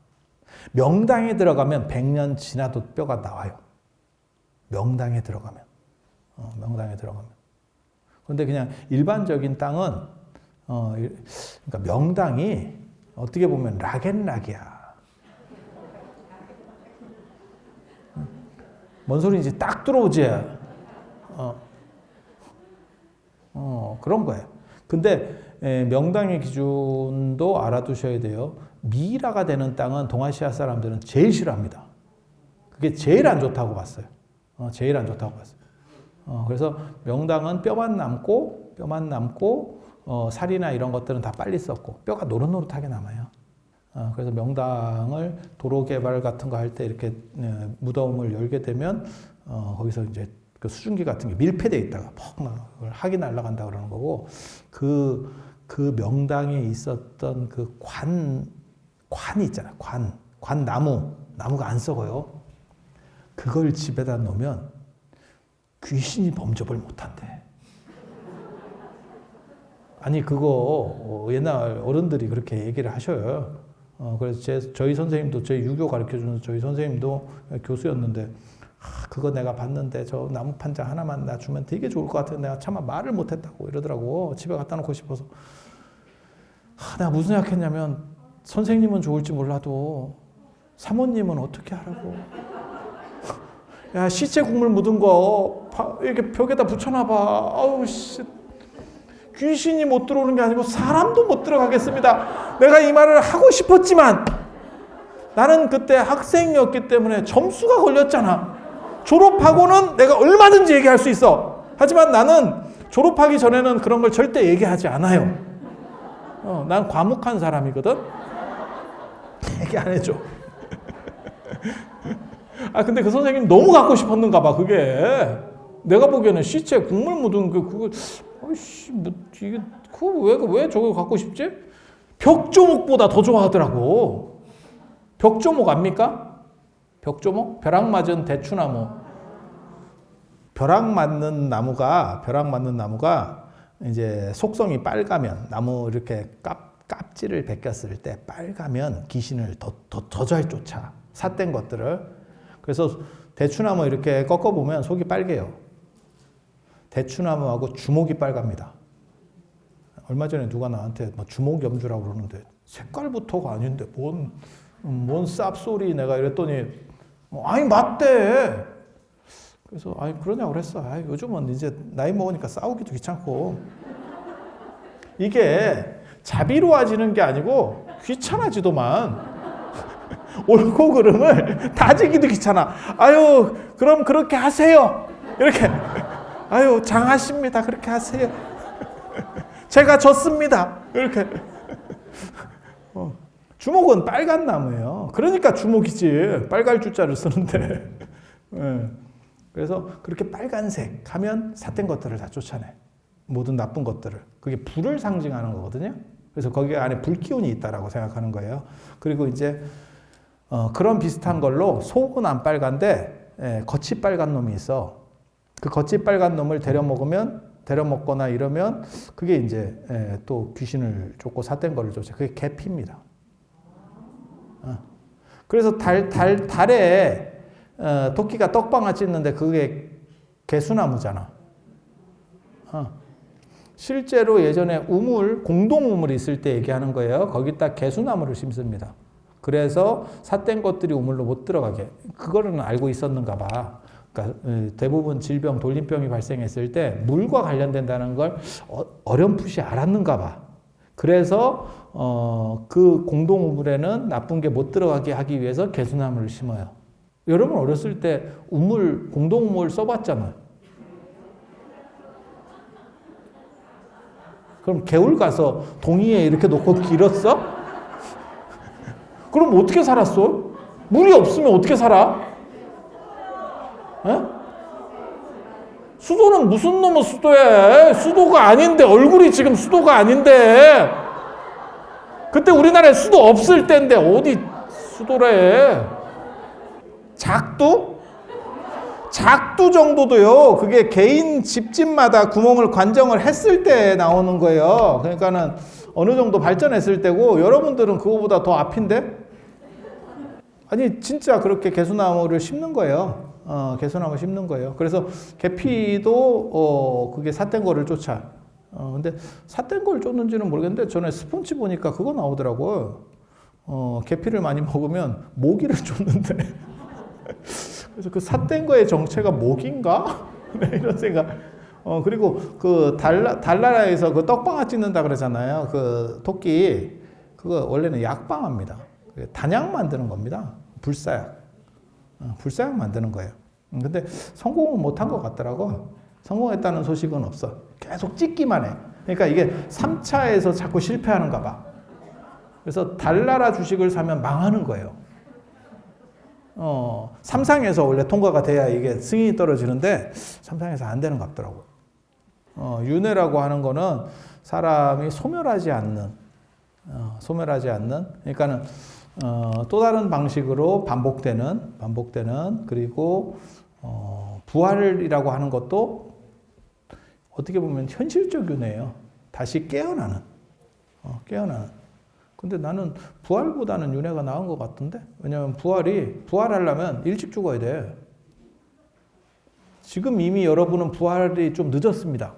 명당에 들어가면 100년 지나도 뼈가 나와요. 명당에 들어가면. 명당에 들어가면. 그런데 그냥 일반적인 땅은, 그러니까 명당이 어떻게 보면 락앤락이야. 뭔 소리인지 딱 들어오지. 그런 거예요. 근데 명당의 기준도 알아두셔야 돼요. 미라가 되는 땅은 동아시아 사람들은 제일 싫어합니다. 그게 제일 안 좋다고 봤어요. 제일 안 좋다고 봤어요. 그래서 명당은 뼈만 남고 살이나 이런 것들은 다 빨리 썩고 뼈가 노릇노릇하게 남아요. 그래서 명당을 도로 개발 같은 거 할 때 이렇게 무덤을 열게 되면 거기서 이제 그 수증기 같은 게 밀폐되어 있다가 학이 날아간다 그러는 거고, 그 명당에 있었던 그 관이 있잖아요. 관 나무가 안 썩어요. 그걸 집에다 놓으면 귀신이 범접을 못한대. 아니 그거 옛날 어른들이 그렇게 얘기를 하셔요. 그래서 저희 선생님도, 저희 유교 가르쳐주는 저희 선생님도 교수였는데, 그거 내가 봤는데 저 나무 판자 하나만 나 주면 되게 좋을 것 같은데 내가 차마 말을 못했다고 이러더라고. 집에 갖다 놓고 싶어서. 내가 무슨 생각했냐면, 선생님은 좋을지 몰라도 사모님은 어떻게 하라고. 야, 시체 국물 묻은 거 이렇게 벽에다 붙여놔봐. 아우 씨, 귀신이 못 들어오는 게 아니고 사람도 못 들어가겠습니다. 내가 이 말을 하고 싶었지만 나는 그때 학생이었기 때문에 점수가 걸렸잖아. 졸업하고는 내가 얼마든지 얘기할 수 있어. 하지만 나는 졸업하기 전에는 그런 걸 절대 얘기하지 않아요. 난 과묵한 사람이거든. 얘기 안 해줘. 근데 그 선생님 너무 갖고 싶었는가 봐, 그게. 내가 보기에는 시체 국물 묻은 그거 아이씨 뭐 이게 왜 저거 갖고 싶지? 벽조목보다 더 좋아하더라고. 벽조목 압니까? 벽조목? 벼락 맞은 대추나무. 벼락 맞는 나무가 이제 속성이 빨가면 나무 이렇게 깝지를 벗겼을 때 빨가면 귀신을 더 잘 쫓아. 삿된 것들을. 그래서 대추나무 이렇게 꺾어보면 속이 빨개요. 대추나무하고 주목이 빨갑니다. 얼마 전에 누가 나한테 뭐 주목 염주라고 그러는데 색깔부터가 아닌데 뭔 쌉소리 내가 이랬더니 아니 맞대. 그래서 아니 그러냐고 그랬어. 요즘은 이제 나이 먹으니까 싸우기도 귀찮고 이게 자비로워지는 게 아니고 귀찮아지도만. 옳고 그름을 따지기도 귀찮아. 아유 그럼 그렇게 하세요. 이렇게 아유 장하십니다. 그렇게 하세요. 제가 졌습니다. 이렇게. 주목은 빨간 나무예요. 그러니까 주목이지. 빨갈 주자를 쓰는데. 그래서 그렇게 빨간색 하면 삿된 것들을 다 쫓아내. 모든 나쁜 것들을. 그게 불을 상징하는 거거든요. 그래서 거기 안에 불기운이 있다라고 생각하는 거예요. 그리고 이제 그런 비슷한 걸로 속은 안 빨간데 겉이 빨간 놈이 있어. 그 겉이 빨간 놈을 데려 먹거나 이러면 그게 이제 또 귀신을 쫓고 삿된 거를 쫓아. 그게 계피입니다. 그래서 달에 토끼가 떡방아 찢는데 그게 개수나무잖아. 실제로 예전에 공동 우물이 있을 때 얘기하는 거예요. 거기다 개수나무를 심습니다. 그래서 삿된 것들이 우물로 못 들어가게. 그거는 알고 있었는가 봐. 그러니까 대부분 질병, 돌림병이 발생했을 때 물과 관련된다는 걸 어렴풋이 알았는가 봐. 그래서 그 공동 우물에는 나쁜 게 못 들어가게 하기 위해서 개수나무를 심어요. 여러분 어렸을 때 공동 우물 써봤잖아요. 그럼 개울 가서 동이에 이렇게 놓고 길었어? 그럼 어떻게 살았어? 물이 없으면 어떻게 살아? 에? 수도는 무슨 놈의 수도야? 수도가 아닌데, 얼굴이 지금 수도가 아닌데. 그때 우리나라에 수도 없을 때인데 어디 수도래? 작두? 작두 정도도요. 그게 개인 집집마다 구멍을 관정을 했을 때 나오는 거예요. 그러니까는 어느 정도 발전했을 때고 여러분들은 그거보다 더 앞인데? 아니 진짜 그렇게 개수나무를 심는 거예요. 개수나무 심는 거예요. 그래서 계피도 그게 삿된 거를 쫓아. 근데 삿된 걸 쫓는지는 모르겠는데 전에 스폰지 보니까 그거 나오더라고요. 계피를 많이 먹으면 모기를 쫓는데. 그래서 그 삿된 거의 정체가 모기인가? 이런 생각. 그리고 그 달나라에서 그 떡방아 찢는다 그러잖아요. 그 토끼 그거 원래는 약방아입니다. 단약 만드는 겁니다. 불사약. 불사약 만드는 거예요. 근데 성공은 못한 것 같더라고. 성공했다는 소식은 없어. 계속 찢기만 해. 그러니까 이게 3차에서 자꾸 실패하는가 봐. 그래서 달나라 주식을 사면 망하는 거예요. 삼상에서 원래 통과가 돼야 이게 승인이 떨어지는데 삼상에서 안 되는 것 같더라고. 윤회라고 하는 거는 사람이 소멸하지 않는, 그러니까는 또 다른 방식으로 반복되는 그리고 부활이라고 하는 것도 어떻게 보면 현실적 윤회예요. 다시 깨어나는. 근데 나는 부활보다는 윤회가 나은 것 같은데? 왜냐하면 부활하려면 일찍 죽어야 돼. 지금 이미 여러분은 부활이 좀 늦었습니다.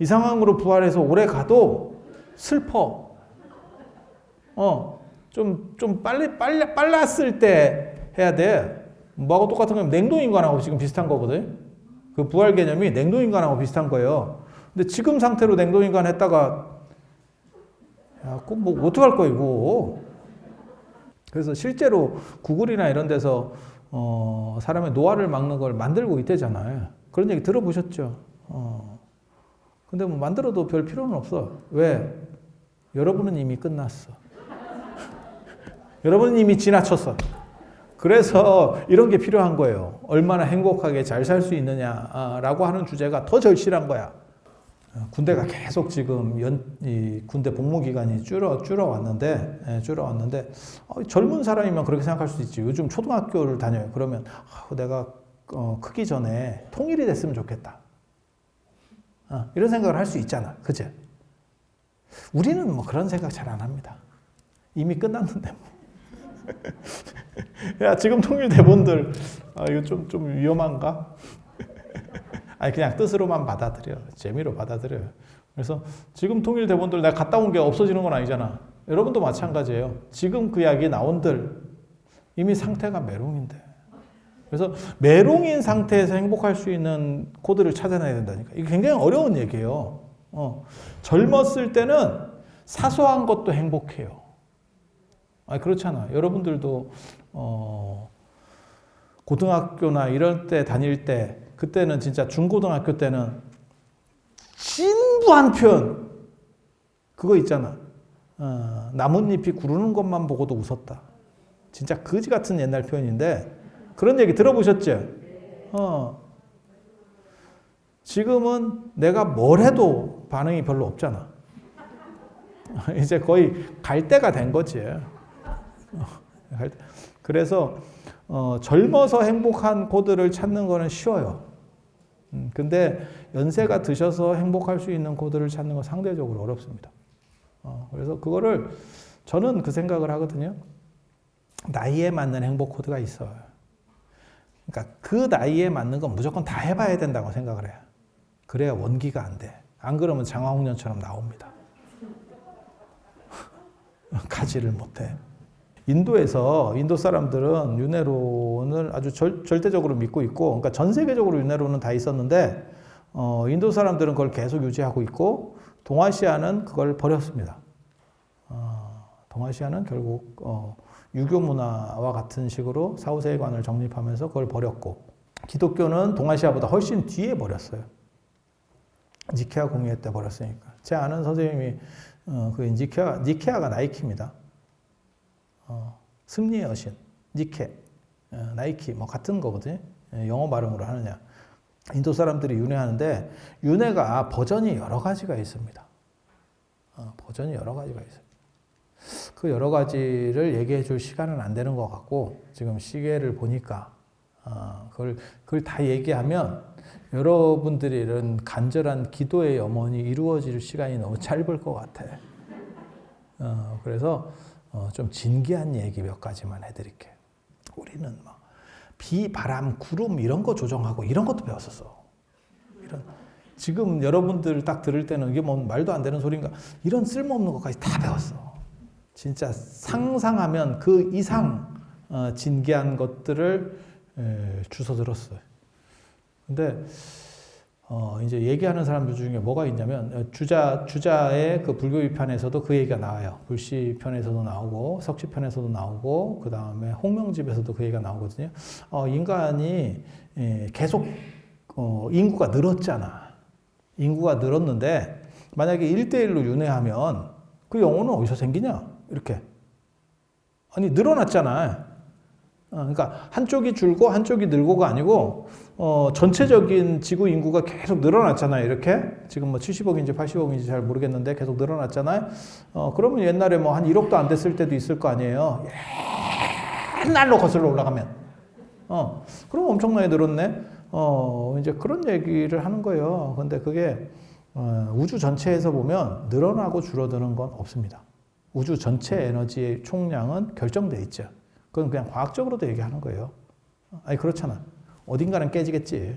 이 상황으로 부활해서 오래 가도 슬퍼. 좀 빨랐을 때 해야 돼. 뭐하고 똑같은 거면 냉동인간하고 지금 비슷한 거거든. 그 부활 개념이 냉동인간하고 비슷한 거예요. 근데 지금 상태로 냉동인간 했다가 야, 꼭 뭐 어떡할 거야 이거. 그래서 실제로 구글이나 이런 데서 사람의 노화를 막는 걸 만들고 있대잖아요. 그런 얘기 들어보셨죠? 근데 뭐 만들어도 별 필요는 없어. 왜? 여러분은 이미 끝났어. 여러분은 이미 지나쳤어. 그래서 이런 게 필요한 거예요. 얼마나 행복하게 잘 살 수 있느냐라고 하는 주제가 더 절실한 거야. 군대가 계속 지금 이 군대 복무 기간이 줄어왔는데 젊은 사람이면 그렇게 생각할 수 있지. 요즘 초등학교를 다녀요. 그러면 내가 크기 전에 통일이 됐으면 좋겠다. 이런 생각을 할 수 있잖아. 그치? 우리는 뭐 그런 생각 잘 안 합니다. 이미 끝났는데 뭐. 야, 지금 통일 대본들 이거 좀 위험한가? 아니 그냥 뜻으로만 받아들여. 재미로 받아들여요. 그래서 지금 통일 대본들 내가 갔다 온 게 없어지는 건 아니잖아. 여러분도 마찬가지예요. 지금 그 이야기 나온들 이미 상태가 메롱인데. 그래서 메롱인 상태에서 행복할 수 있는 코드를 찾아내야 된다니까. 이게 굉장히 어려운 얘기예요. 젊었을 때는 사소한 것도 행복해요. 아니 그렇잖아. 여러분들도 고등학교나 이럴 때 다닐 때 그때는 진짜 중고등학교 때는 진부한 표현 그거 있잖아. 나뭇잎이 구르는 것만 보고도 웃었다. 진짜 거지 같은 옛날 표현인데 그런 얘기 들어보셨죠? 지금은 내가 뭘 해도 반응이 별로 없잖아. 이제 거의 갈 때가 된 거지. 그래서 젊어서 행복한 코드를 찾는 거는 쉬워요. 근데 연세가 드셔서 행복할 수 있는 코드를 찾는 건 상대적으로 어렵습니다. 그래서 그거를 저는 그 생각을 하거든요. 나이에 맞는 행복 코드가 있어요. 그러니까 그 나이에 맞는 건 무조건 다 해봐야 된다고 생각을 해요. 그래야 원기가 안 돼. 안 그러면 장화홍련처럼 나옵니다. 가지를 못해. 인도 사람들은 윤회론을 아주 절대적으로 믿고 있고, 그러니까 전 세계적으로 윤회론은 다 있었는데, 인도 사람들은 그걸 계속 유지하고 있고, 동아시아는 그걸 버렸습니다. 동아시아는 결국 유교 문화와 같은 식으로 사후세계관을 정립하면서 그걸 버렸고, 기독교는 동아시아보다 훨씬 뒤에 버렸어요. 니케아 공의회 때 버렸으니까. 제 아는 선생님이 그 니케아가 나이키입니다. 승리의 여신, 니케, 나이키 뭐 같은 거거든요. 영어 발음으로 하느냐. 인도 사람들이 윤회하는데 윤회가 버전이 여러 가지가 있습니다. 버전이 여러 가지가 있어요. 그 여러 가지를 얘기해 줄 시간은 안 되는 것 같고 지금 시계를 보니까 그걸 다 얘기하면 여러분들이 이런 간절한 기도의 염원이 이루어질 시간이 너무 짧을 것 같아. 그래서 좀 진기한 얘기 몇 가지만 해드릴게요. 우리는 막 비, 바람, 구름 이런 거 조정하고 이런 것도 배웠었어. 지금 여러분들 딱 들을 때는 이게 뭐 말도 안 되는 소리인가 이런 쓸모없는 것까지 다 배웠어. 진짜 상상하면 그 이상 진기한 것들을 주워 들었어요. 근데 이제 얘기하는 사람들 중에 뭐가 있냐면 주자의 그 불교의 편에서도 그 얘기가 나와요. 불시 편에서도 나오고 석시 편에서도 나오고 그 다음에 홍명집에서도 그 얘기가 나오거든요. 인간이 계속 인구가 늘었잖아. 인구가 늘었는데 만약에 1대1로 윤회하면 그 영혼은 어디서 생기냐? 이렇게. 아니 늘어났잖아. 그러니까 한쪽이 줄고 한쪽이 늘고가 아니고 전체적인 지구 인구가 계속 늘어났잖아요. 이렇게 지금 뭐 70억인지 80억인지 잘 모르겠는데 계속 늘어났잖아요. 그러면 옛날에 뭐 한 1억도 안 됐을 때도 있을 거 아니에요. 옛날로 거슬러 올라가면 그럼 엄청나게 늘었네. 이제 그런 얘기를 하는 거예요. 근데 그게 우주 전체에서 보면 늘어나고 줄어드는 건 없습니다. 우주 전체 에너지의 총량은 결정돼 있죠. 그건 그냥 과학적으로도 얘기하는 거예요. 아니 그렇잖아. 어딘가는 깨지겠지.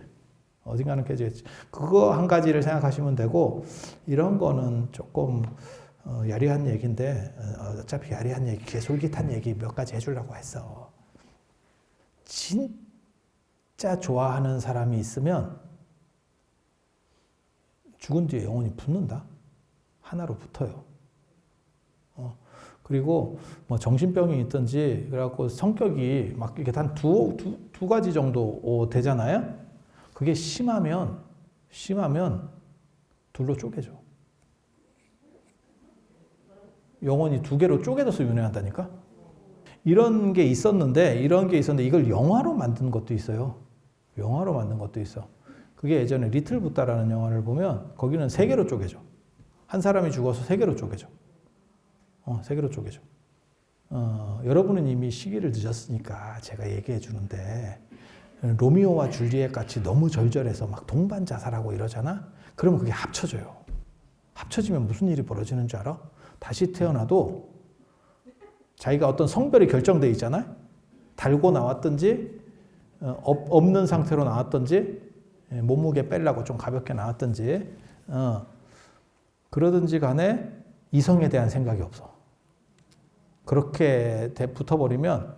어딘가는 깨지겠지. 그거 한 가지를 생각하시면 되고 이런 거는 조금 야리한 얘기인데 어차피 야리한 얘기, 개솔깃한 얘기 몇 가지 해주려고 했어. 진짜 좋아하는 사람이 있으면 죽은 뒤에 영혼이 붙는다. 하나로 붙어요. 그리고 뭐 정신병이 있든지 그래갖고 성격이 막 이렇게 한 두 가지 정도 되잖아요. 그게 심하면 둘로 쪼개져. 영혼이 두 개로 쪼개져서 윤회한다니까. 이런 게 있었는데 이걸 영화로 만든 것도 있어요. 영화로 만든 것도 있어. 그게 예전에 리틀 붓다라는 영화를 보면 거기는 세 개로 쪼개져. 한 사람이 죽어서 세 개로 쪼개져. 세 개로 쪼개져. 여러분은 이미 시기를 늦었으니까 제가 얘기해 주는데 로미오와 줄리엣 같이 너무 절절해서 막 동반 자살하고 이러잖아? 그러면 그게 합쳐져요. 합쳐지면 무슨 일이 벌어지는 줄 알아? 다시 태어나도 자기가 어떤 성별이 결정돼 있잖아요? 달고 나왔든지 없는 상태로 나왔든지 몸무게 빼려고 좀 가볍게 나왔든지 그러든지 간에 이성에 대한 생각이 없어. 그렇게 붙어버리면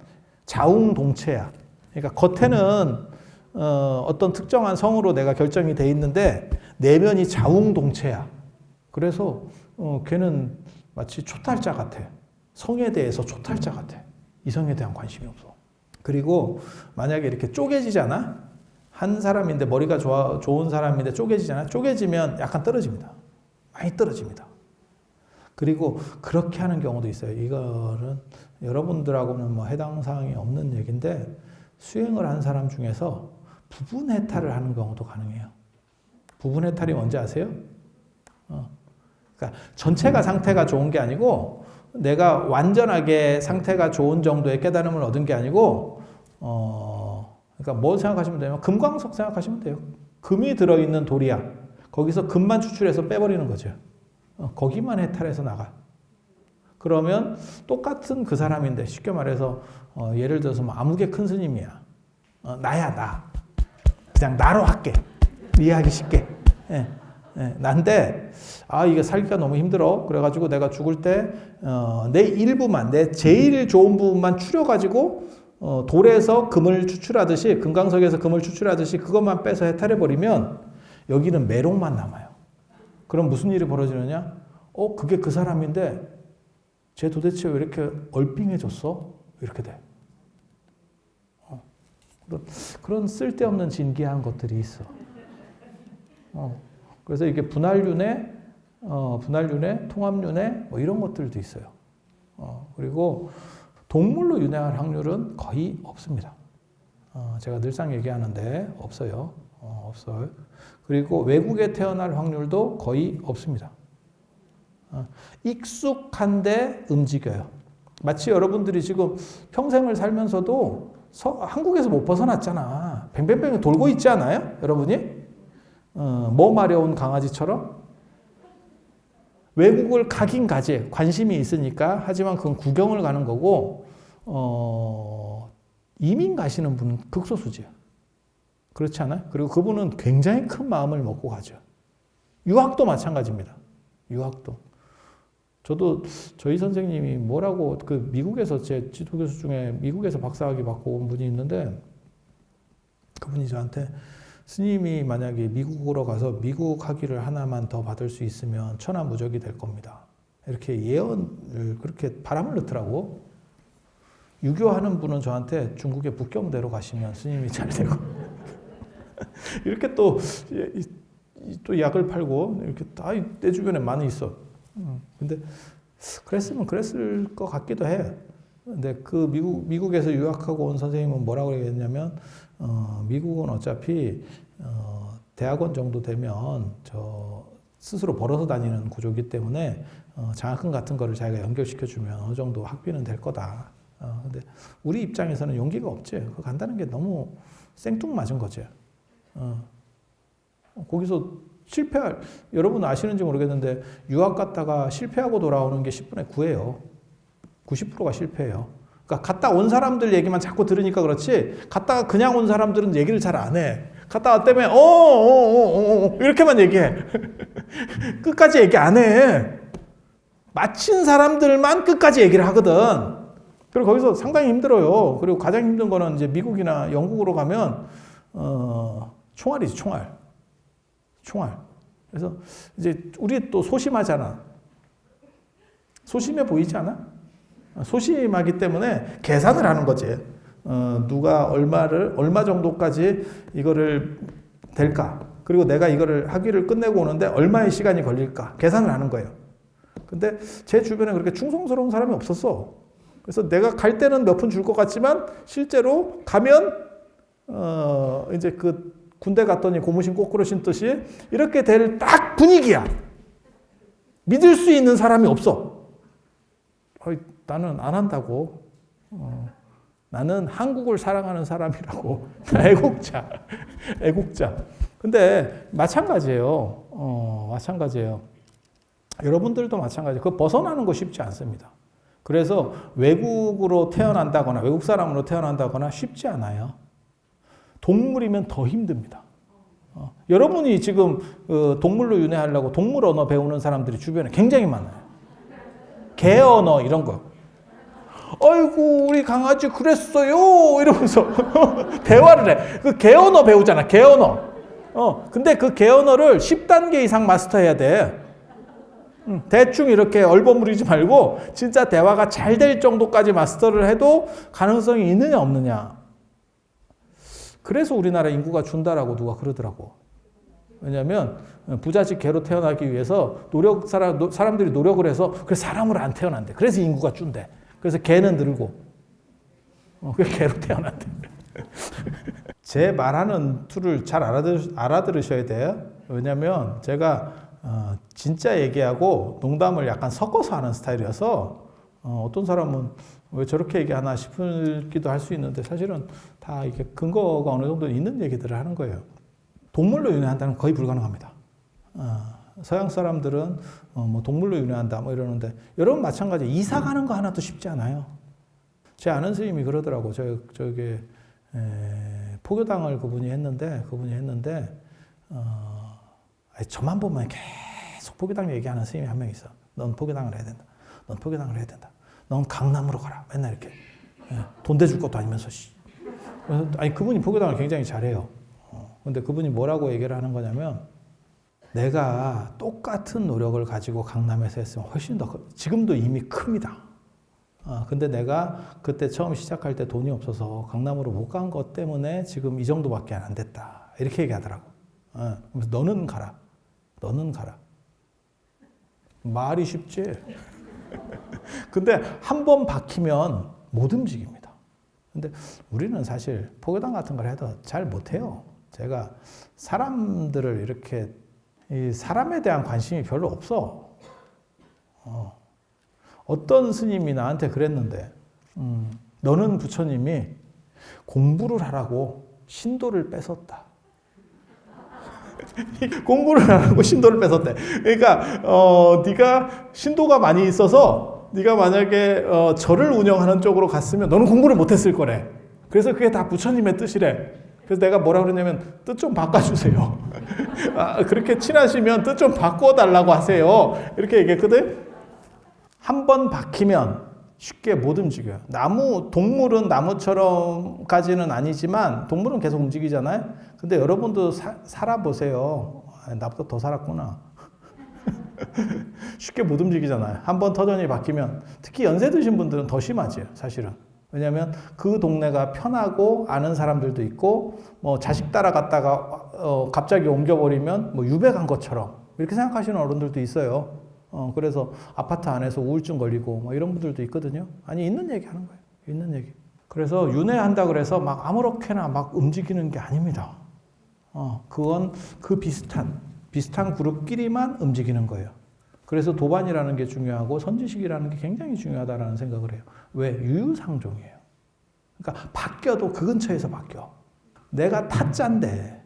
자웅동체야. 그러니까 겉에는 어떤 특정한 성으로 내가 결정이 돼 있는데 내면이 자웅동체야. 그래서 걔는 마치 초탈자 같아. 성에 대해서 초탈자 같아. 이성에 대한 관심이 없어. 그리고 만약에 이렇게 쪼개지잖아? 한 사람인데 머리가 좋은 사람인데 쪼개지잖아? 쪼개지면 약간 떨어집니다. 많이 떨어집니다. 그리고 그렇게 하는 경우도 있어요. 이거는 여러분들하고는 뭐 해당 사항이 없는 얘기인데 수행을 한 사람 중에서 부분 해탈을 하는 경우도 가능해요. 부분 해탈이 뭔지 아세요? 그러니까 전체가 상태가 좋은 게 아니고 내가 완전하게 상태가 좋은 정도의 깨달음을 얻은 게 아니고 그러니까 뭐 생각하시면 되냐면 금광석 생각하시면 돼요. 금이 들어있는 돌이야. 거기서 금만 추출해서 빼버리는 거죠. 거기만 해탈해서 나가. 그러면 똑같은 그 사람인데 쉽게 말해서 예를 들어서 뭐 아무개 큰 스님이야. 나야 나. 그냥 나로 할게. 이해하기 쉽게. 난데 이게 살기가 너무 힘들어. 그래가지고 내가 죽을 때 내 일부만 내 제일 좋은 부분만 추려가지고 돌에서 금을 추출하듯이 금강석에서 금을 추출하듯이 그것만 빼서 해탈해버리면 여기는 메롱만 남아요. 그럼 무슨 일이 벌어지느냐? 그게 그 사람인데 쟤 도대체 왜 이렇게 얼빙해졌어? 이렇게 돼. 그런 쓸데없는 진기한 것들이 있어. 그래서 이게 분할윤회, 통합윤회 뭐 이런 것들도 있어요. 그리고 동물로 윤회할 확률은 거의 없습니다. 제가 늘상 얘기하는데 없어요. 없어요. 그리고 외국에 태어날 확률도 거의 없습니다. 익숙한데 움직여요. 마치 여러분들이 지금 평생을 살면서도 한국에서 못 벗어났잖아. 뱅뱅뱅 돌고 있지 않아요? 여러분이? 뭐 마려운 강아지처럼? 외국을 가긴 가지. 관심이 있으니까. 하지만 그건 구경을 가는 거고 이민 가시는 분은 극소수지요. 그렇지 않아요? 그리고 그분은 굉장히 큰 마음을 먹고 가죠. 유학도 마찬가지입니다. 유학도. 저도 저희 선생님이 뭐라고 그 미국에서 제 지도교수 중에 미국에서 박사학위 받고 온 분이 있는데 그분이 저한테 스님이 만약에 미국으로 가서 미국 학위를 하나만 더 받을 수 있으면 천하무적이 될 겁니다. 이렇게 예언을 그렇게 바람을 넣더라고. 유교하는 분은 저한테 중국의 북경대로 가시면 스님이 잘 되고 이렇게 또 약을 팔고 이렇게 다 내 주변에 많이 있어. 근데 그랬으면 그랬을 것 같기도 해. 근데 그 미국에서 유학하고 온 선생님은 뭐라고 얘기했냐면 미국은 어차피 대학원 정도 되면 저 스스로 벌어서 다니는 구조이기 때문에 장학금 같은 거를 자기가 연결시켜주면 어느 정도 학비는 될 거다. 근데 우리 입장에서는 용기가 없지. 그거 간다는 게 너무 생뚱맞은 거지. 거기서 여러분 아시는지 모르겠는데 유학 갔다가 실패하고 돌아오는 게 10분의 9예요. 90%가 실패해요. 그러니까 갔다 온 사람들 얘기만 자꾸 들으니까 그렇지 갔다가 그냥 온 사람들은 얘기를 잘 안 해. 갔다 왔다며 이렇게만 얘기해. 끝까지 얘기 안 해. 마친 사람들만 끝까지 얘기를 하거든. 그리고 거기서 상당히 힘들어요. 그리고 가장 힘든 거는 이제 미국이나 영국으로 가면 총알이지, 총알. 그래서 이제 우리 또 소심하잖아. 소심해 보이지 않아? 소심하기 때문에 계산을 하는 거지. 누가 얼마 정도까지 이거를 될까? 그리고 내가 이거를 학위를 끝내고 오는데 얼마의 시간이 걸릴까? 계산을 하는 거예요. 근데 제 주변에 그렇게 충성스러운 사람이 없었어. 그래서 내가 갈 때는 몇 푼 줄 것 같지만 실제로 가면 이제 그 군대 갔더니 고무신 거꾸로 신듯이 이렇게 될 딱 분위기야. 믿을 수 있는 사람이 없어. 나는 안 한다고. 나는 한국을 사랑하는 사람이라고. 애국자. 애국자. 근데 마찬가지예요. 마찬가지예요. 여러분들도 마찬가지예요. 그 벗어나는 거 쉽지 않습니다. 그래서 외국으로 태어난다거나 외국 사람으로 태어난다거나 쉽지 않아요. 동물이면 더 힘듭니다. 여러분이 지금 동물로 윤회하려고 동물 언어 배우는 사람들이 주변에 굉장히 많아요. 개 언어 이런 거. 아이고 우리 강아지 그랬어요 이러면서 대화를 해. 그 개 언어 배우잖아. 개 언어. 근데 그 개 언어를 10단계 이상 마스터해야 돼. 대충 이렇게 얼버무리지 말고 진짜 대화가 잘 될 정도까지 마스터를 해도 가능성이 있느냐 없느냐. 그래서 우리나라 인구가 준다라고 누가 그러더라고. 왜냐하면 부잣집 개로 태어나기 위해서 사람들이 노력을 해서 그래서 사람으로 안 태어난대. 그래서 인구가 준대. 그래서 개는 늘고 그래서 개로 태어난대. 제 말하는 투를 잘 알아들으셔야 돼요. 왜냐하면 제가 진짜 얘기하고 농담을 약간 섞어서 하는 스타일이어서 어떤 사람은 왜 저렇게 얘기하나 싶기도 할 수 있는데 사실은 다 이게 근거가 어느 정도 있는 얘기들을 하는 거예요. 동물로 윤회한다는 거의 불가능합니다. 서양 사람들은 뭐 동물로 윤회한다 뭐 이러는데 여러분 마찬가지 이사 가는 거 하나도 쉽지 않아요. 제 아는 스님이 그러더라고. 저게 포교당을 그분이 했는데 저만 보면 계속 포교당 얘기하는 스님이 한 명 있어. 넌 포교당을 해야 된다. 넌 포교당을 해야 된다. 넌 강남으로 가라. 맨날 이렇게 돈 대줄 것도 아니면서. 아니 그분이 포교당을 굉장히 잘해요. 근데 그분이 뭐라고 얘기를 하는 거냐면 내가 똑같은 노력을 가지고 강남에서 했으면 훨씬 더 지금도 이미 큽니다. 근데 내가 그때 처음 시작할 때 돈이 없어서 강남으로 못 간 것 때문에 지금 이 정도밖에 안 됐다. 이렇게 얘기하더라고. 그래서 너는 가라. 너는 가라. 말이 쉽지. 근데 한 번 박히면 못 움직입니다. 근데 우리는 사실 포교당 같은 걸 해도 잘 못해요. 제가 사람들을 이렇게 이 사람에 대한 관심이 별로 없어. 어떤 스님이 나한테 그랬는데 너는 부처님이 공부를 하라고 신도를 뺏었다. 공부를 하라고 신도를 뺏었대. 그러니까 네가 신도가 많이 있어서 네가 만약에 절을 운영하는 쪽으로 갔으면 너는 공부를 못했을 거래. 그래서 그게 다 부처님의 뜻이래. 그래서 내가 뭐라 그랬냐면 뜻 좀 바꿔주세요. 그렇게 친하시면 뜻 좀 바꿔달라고 하세요. 이렇게 얘기했거든. 한 번 박히면 쉽게 못 움직여요. 동물은 나무처럼까지는 아니지만 동물은 계속 움직이잖아요. 근데 여러분도 살아보세요. 나보다 더 살았구나. 쉽게 못 움직이잖아요. 한 번 터전이 바뀌면 특히 연세 드신 분들은 더 심하지 사실은. 왜냐하면 그 동네가 편하고 아는 사람들도 있고 뭐 자식 따라갔다가 갑자기 옮겨버리면 뭐 유배 간 것처럼 이렇게 생각하시는 어른들도 있어요. 그래서 아파트 안에서 우울증 걸리고 뭐 이런 분들도 있거든요. 아니 있는 얘기 하는 거예요. 있는 얘기. 그래서 윤회한다 그래서 막 아무렇게나 막 움직이는 게 아닙니다. 그건 그 비슷한 그룹끼리만 움직이는 거예요. 그래서 도반이라는 게 중요하고 선지식이라는 게 굉장히 중요하다라는 생각을 해요. 왜? 유유상종이에요. 그러니까 바뀌어도 그 근처에서 바뀌어. 내가 타짜인데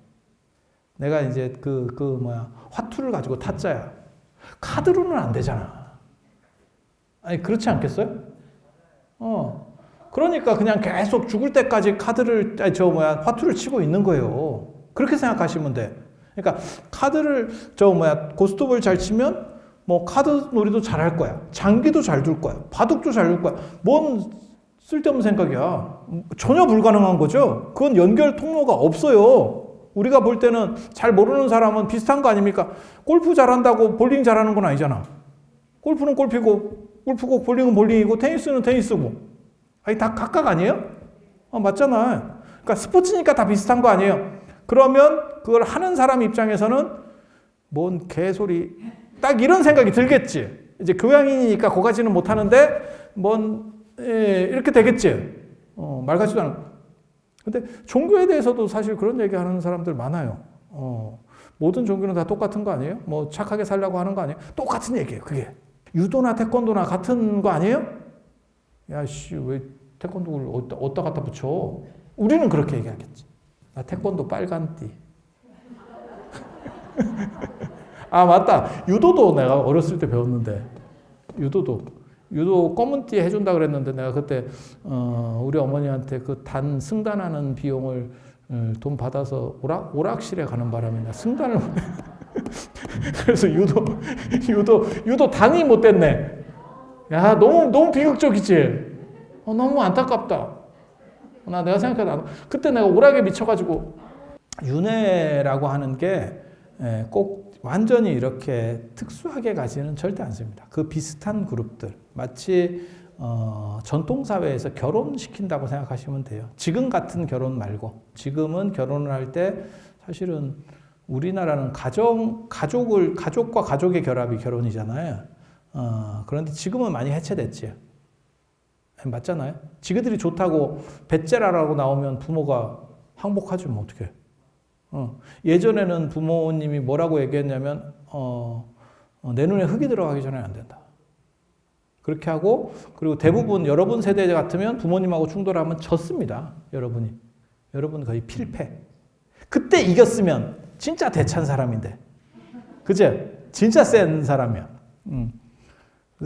내가 이제 화투를 가지고 타짜야. 카드로는 안 되잖아. 아니 그렇지 않겠어요? 그러니까 그냥 계속 죽을 때까지 화투를 치고 있는 거예요. 그렇게 생각하시면 돼. 그러니까 카드를 고스톱을 잘 치면 뭐 카드 놀이도 잘 할 거야. 장기도 잘 둘 거야. 바둑도 잘 둘 거야. 뭔 쓸데없는 생각이야. 전혀 불가능한 거죠. 그건 연결 통로가 없어요. 우리가 볼 때는 잘 모르는 사람은 비슷한 거 아닙니까? 골프 잘한다고 볼링 잘하는 건 아니잖아. 골프는 골프고 볼링은 볼링이고 테니스는 테니스고. 아니 다 각각 아니에요? 맞잖아. 그러니까 스포츠니까 다 비슷한 거 아니에요? 그러면 그걸 하는 사람 입장에서는 뭔 개소리 딱 이런 생각이 들겠지. 이제 교양인이니까 그거까지는 못하는데 뭔 이렇게 되겠지. 말 같지도 않은. 근데 종교에 대해서도 사실 그런 얘기하는 사람들 많아요. 모든 종교는 다 똑같은 거 아니에요? 뭐 착하게 살려고 하는 거 아니에요? 똑같은 얘기예요. 그게 유도나 태권도나 같은 거 아니에요? 야씨 왜 태권도를 어디다 갖다 붙여? 우리는 그렇게 얘기하겠지. 나 태권도 빨간 띠. 아 맞다. 유도도 내가 어렸을 때 배웠는데 유도 검은 띠 해준다 그랬는데 내가 그때 우리 어머니한테 그 승단하는 비용을 돈 받아서 오락실에 가는 바람에 나 승단을 그래서 유도 단이 못 됐네. 야 너무 비극적이지. 너무 안타깝다. 내가 생각해도 그때 내가 오락에 미쳐가지고 윤회라고 하는 게 꼭 완전히 이렇게 특수하게 가지는 절대 않습니다. 그 비슷한 그룹들 마치 전통사회에서 결혼시킨다고 생각하시면 돼요. 지금 같은 결혼 말고 지금은 결혼을 할 때 사실은 우리나라는 가족과 가족의 결합이 결혼이잖아요. 그런데 지금은 많이 해체됐지. 맞잖아요. 지그들이 좋다고 배째라라고 나오면 부모가 항복하지 뭐 어떡해. 예전에는 부모님이 뭐라고 얘기했냐면 내 눈에 흙이 들어가기 전에 안 된다. 그렇게 하고 그리고 대부분 여러분 세대 같으면 부모님하고 충돌하면 졌습니다. 여러분 거의 필패. 그때 이겼으면 진짜 대찬 사람인데, 그죠? 진짜 센 사람이야.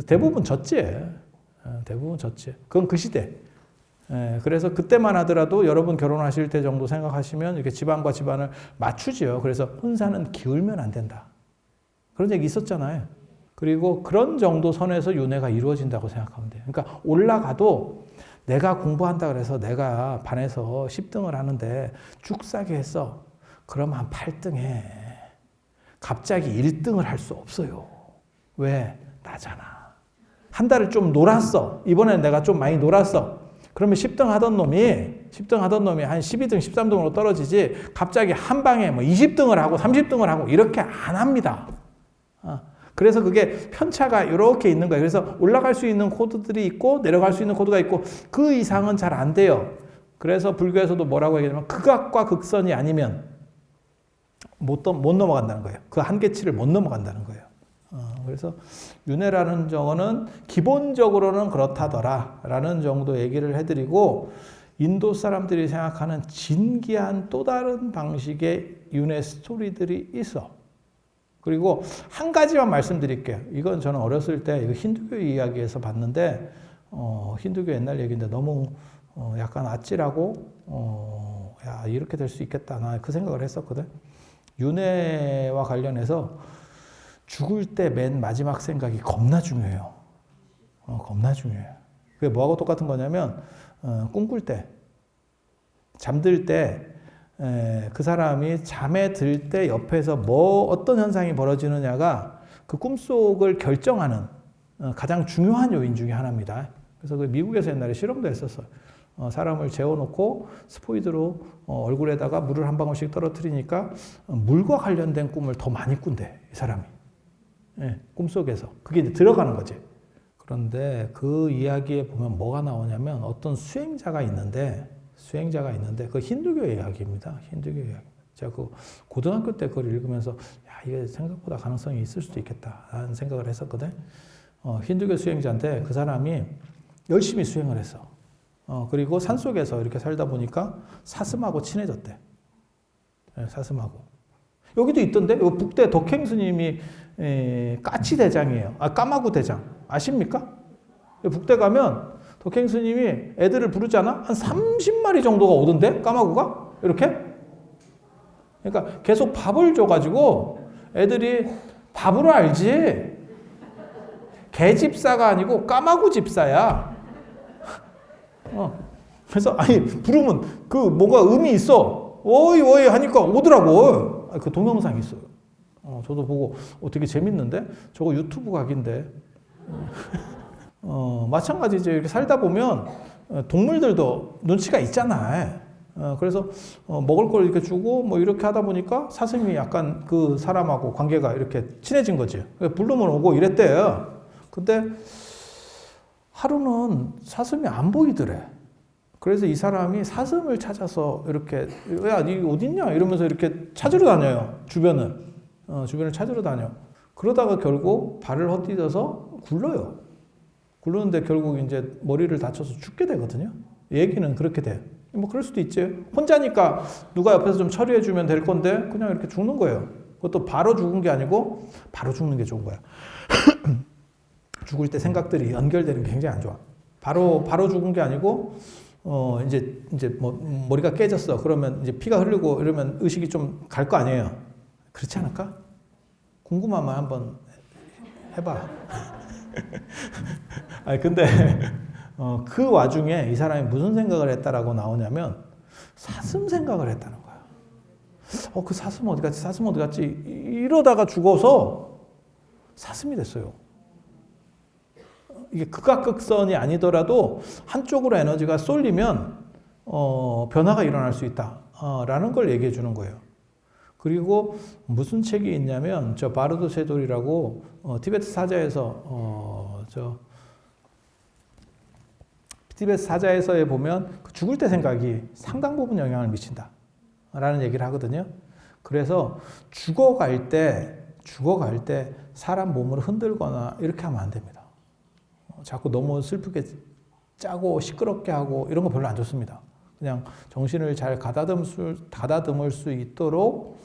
대부분 졌지. 그건 그 시대. 그래서 그때만 하더라도 여러분 결혼하실 때 정도 생각하시면 이렇게 집안과 집안을 맞추지요. 그래서 혼사는 기울면 안 된다. 그런 얘기 있었잖아요. 그리고 그런 정도 선에서 윤회가 이루어진다고 생각하면 돼요. 그러니까 올라가도 내가 공부한다 그래서 내가 반에서 10등을 하는데 쭉 싸게 했어. 그러면 한 8등 해. 갑자기 1등을 할 수 없어요. 왜? 나잖아. 한 달을 좀 놀았어. 이번에는 내가 좀 많이 놀았어. 그러면 10등 하던 놈이 한 12등, 13등으로 떨어지지 갑자기 한 방에 뭐 20등을 하고 30등을 하고 이렇게 안 합니다. 그래서 그게 편차가 이렇게 있는 거예요. 그래서 올라갈 수 있는 코드들이 있고 내려갈 수 있는 코드가 있고 그 이상은 잘 안 돼요. 그래서 불교에서도 뭐라고 얘기하냐면 극악과 극선이 아니면 못 넘어간다는 거예요. 그 한계치를 못 넘어간다는 거예요. 그래서 윤회라는 정어는 기본적으로는 그렇다더라 라는 정도 얘기를 해드리고 인도 사람들이 생각하는 진기한 또 다른 방식의 윤회 스토리들이 있어. 그리고 한 가지만 말씀드릴게요. 이건 저는 어렸을 때 이거 힌두교 이야기에서 봤는데 힌두교 옛날 얘기인데 너무 약간 아찔하고 야 이렇게 될 수 있겠다. 나 그 생각을 했었거든. 윤회와 관련해서 죽을 때 맨 마지막 생각이 겁나 중요해요. 겁나 중요해요. 그게 뭐하고 똑같은 거냐면 꿈꿀 때, 잠들 때 그 사람이 잠에 들 때 옆에서 어떤 현상이 벌어지느냐가 그 꿈속을 결정하는 가장 중요한 요인 중에 하나입니다. 그래서 그 미국에서 옛날에 실험도 했었어요. 사람을 재워놓고 스포이드로 얼굴에다가 물을 한 방울씩 떨어뜨리니까 물과 관련된 꿈을 더 많이 꾼대, 이 사람이. 꿈속에서. 그게 이제 들어가는 거지. 그런데 그 이야기에 보면 뭐가 나오냐면 어떤 수행자가 있는데 그 힌두교 이야기입니다. 힌두교 이야기. 제가 그 고등학교 때 그걸 읽으면서 야, 이게 생각보다 가능성이 있을 수도 있겠다라는 생각을 했었거든. 힌두교 수행자인데 그 사람이 열심히 수행을 했어. 그리고 산속에서 이렇게 살다 보니까 사슴하고 친해졌대. 사슴하고. 여기도 있던데, 여기 북대 덕행 스님이 까치 대장이에요. 까마구 대장. 아십니까? 북대 가면 덕행 스님이 애들을 부르잖아? 한 30마리 정도가 오던데? 까마구가? 이렇게? 그러니까 계속 밥을 줘가지고 애들이 밥으로 알지. 개집사가 아니고 까마구 집사야. 그래서 아니 부르면 그 뭐가 의미 있어. 어이 어이 하니까 오더라고. 그 동영상이 있어요. 저도 보고 되게 재밌는데 저거 유튜브 각인데. 마찬가지죠. 이렇게 살다 보면 동물들도 눈치가 있잖아. 그래서 먹을 걸 이렇게 주고 뭐 이렇게 하다 보니까 사슴이 약간 그 사람하고 관계가 이렇게 친해진 거지. 부르면 오고 이랬대요. 근데 하루는 사슴이 안 보이더래. 그래서 이 사람이 사슴을 찾아서 이렇게 야, 니 어딨냐? 이러면서 이렇게 찾으러 다녀요. 주변을 찾으러 다녀. 그러다가 결국 발을 헛디뎌서 굴러요. 굴르는데 결국 이제 머리를 다쳐서 죽게 되거든요. 얘기는 그렇게 돼. 뭐 그럴 수도 있지. 혼자니까 누가 옆에서 좀 처리해주면 될 건데 그냥 이렇게 죽는 거예요. 그것도 바로 죽은 게 아니고 바로 죽는 게 좋은 거야. 죽을 때 생각들이 연결되는 게 굉장히 안 좋아. 바로 죽은 게 아니고 이제 뭐 머리가 깨졌어. 그러면 이제 피가 흐르고 이러면 의식이 좀 갈 거 아니에요. 그렇지 않을까? 궁금하면 한번 해봐. 아니 근데 그 와중에 이 사람이 무슨 생각을 했다라고 나오냐면 사슴 생각을 했다는 거야. 그 사슴 어디 갔지? 사슴 어디 갔지? 이러다가 죽어서 사슴이 됐어요. 이게 극악극선이 아니더라도 한쪽으로 에너지가 쏠리면 변화가 일어날 수 있다라는 걸 얘기해 주는 거예요. 그리고 무슨 책이 있냐면 저 바르도 세돌이라고 티베트 사자에서 티베트 사자에서에 보면 죽을 때 생각이 상당 부분 영향을 미친다라는 얘기를 하거든요. 그래서 죽어갈 때 사람 몸을 흔들거나 이렇게 하면 안 됩니다. 자꾸 너무 슬프게 짜고 시끄럽게 하고 이런 거 별로 안 좋습니다. 그냥 정신을 잘 가다듬을 수 있도록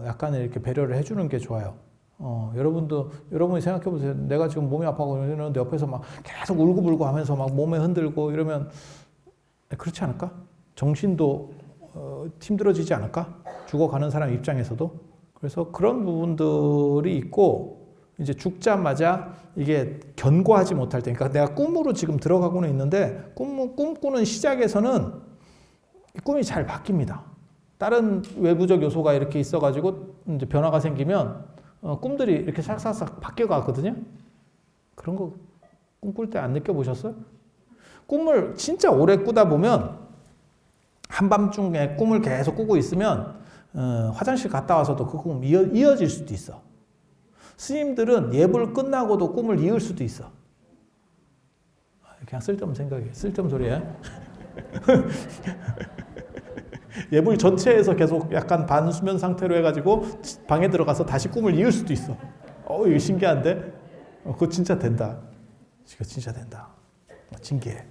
약간의 이렇게 배려를 해주는 게 좋아요. 여러분이 생각해 보세요. 내가 지금 몸이 아파하고 이러는데 옆에서 막 계속 울고불고 하면서 막 몸에 흔들고 이러면 그렇지 않을까? 정신도 힘들어지지 않을까? 죽어가는 사람 입장에서도. 그래서 그런 부분들이 있고 이제 죽자마자 이게 견고하지 못할 때, 그러니까 내가 꿈으로 지금 들어가고는 있는데 꿈꾸는 시작에서는 꿈이 잘 바뀝니다. 다른 외부적 요소가 이렇게 있어가지고 이제 변화가 생기면 꿈들이 이렇게 싹싹싹 바뀌어가거든요. 그런 거 꿈꿀 때 안 느껴보셨어요? 꿈을 진짜 오래 꾸다 보면 한밤중에 꿈을 계속 꾸고 있으면 화장실 갔다 와서도 그 꿈이 이어질 수도 있어. 스님들은 예불 끝나고도 꿈을 이을 수도 있어. 그냥 쓸데없는 생각이에요. 쓸데없는 소리야. 예불 전체에서 계속 약간 반수면 상태로 해가지고 방에 들어가서 다시 꿈을 이을 수도 있어. 이거 신기한데? 그거 진짜 된다. 이거 진짜 된다. 신기해.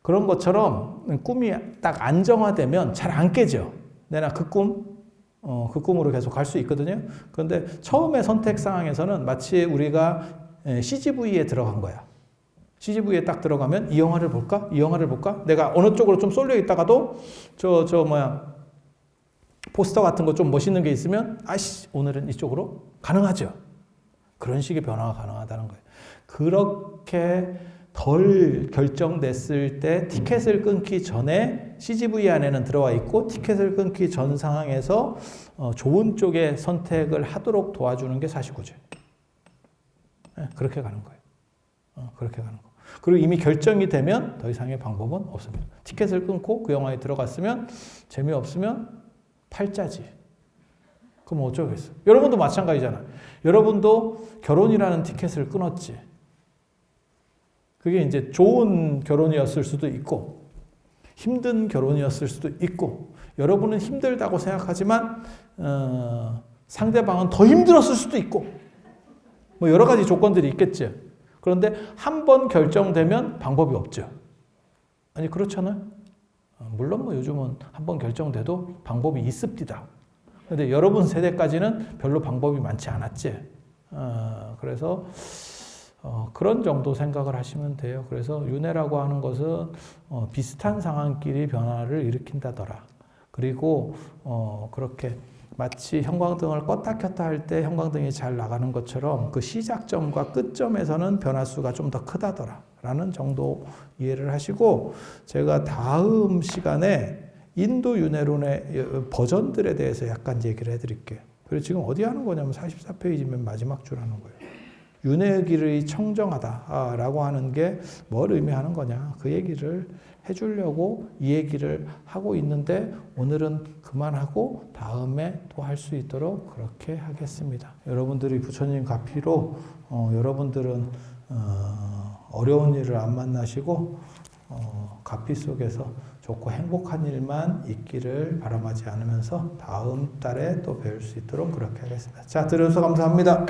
그런 것처럼 꿈이 딱 안정화되면 잘 안 깨져. 내가 그 꿈으로 계속 갈 수 있거든요. 그런데 처음에 선택 상황에서는 마치 우리가 CGV에 들어간 거야. CGV에 딱 들어가면 이 영화를 볼까? 이 영화를 볼까? 내가 어느 쪽으로 좀 쏠려 있다가도 포스터 같은 거 좀 멋있는 게 있으면 오늘은 이쪽으로 가능하죠. 그런 식의 변화가 가능하다는 거예요. 그렇게 덜 결정됐을 때 티켓을 끊기 전에 CGV 안에는 들어와 있고 티켓을 끊기 전 상황에서 좋은 쪽의 선택을 하도록 도와주는 게 사시구제. 그렇게 가는 거예요. 그렇게 가는 거. 그리고 이미 결정이 되면 더 이상의 방법은 없습니다. 티켓을 끊고 그 영화에 들어갔으면 재미없으면 팔자지. 그럼 어쩌겠어. 여러분도 마찬가지잖아요. 여러분도 결혼이라는 티켓을 끊었지. 그게 이제 좋은 결혼이었을 수도 있고 힘든 결혼이었을 수도 있고 여러분은 힘들다고 생각하지만 상대방은 더 힘들었을 수도 있고 뭐 여러 가지 조건들이 있겠죠. 그런데 한 번 결정되면 방법이 없죠. 아니 그렇잖아요. 물론 뭐 요즘은 한 번 결정돼도 방법이 있습니다. 그런데 여러분 세대까지는 별로 방법이 많지 않았지. 그래서 그런 정도 생각을 하시면 돼요. 그래서 윤회라고 하는 것은 비슷한 상황끼리 변화를 일으킨다더라. 그리고 그렇게 마치 형광등을 껐다 켰다 할 때 형광등이 잘 나가는 것처럼 그 시작점과 끝점에서는 변화수가 좀 더 크다더라 라는 정도 이해를 하시고 제가 다음 시간에 인도 윤회론의 버전들에 대해서 약간 얘기를 해드릴게요. 그리고 지금 어디 하는 거냐면 44페이지면 마지막 줄 하는 거예요. 윤회의 길이 청정하다라고 하는 게 뭘 의미하는 거냐 그 얘기를 해주려고 이 얘기를 하고 있는데 오늘은 그만하고 다음에 또 할 수 있도록 그렇게 하겠습니다. 여러분들이 부처님 가피로 여러분들은 어려운 일을 안 만나시고 가피 속에서 좋고 행복한 일만 있기를 바람하지 않으면서 다음 달에 또 배울 수 있도록 그렇게 하겠습니다. 자, 들어주셔서 감사합니다.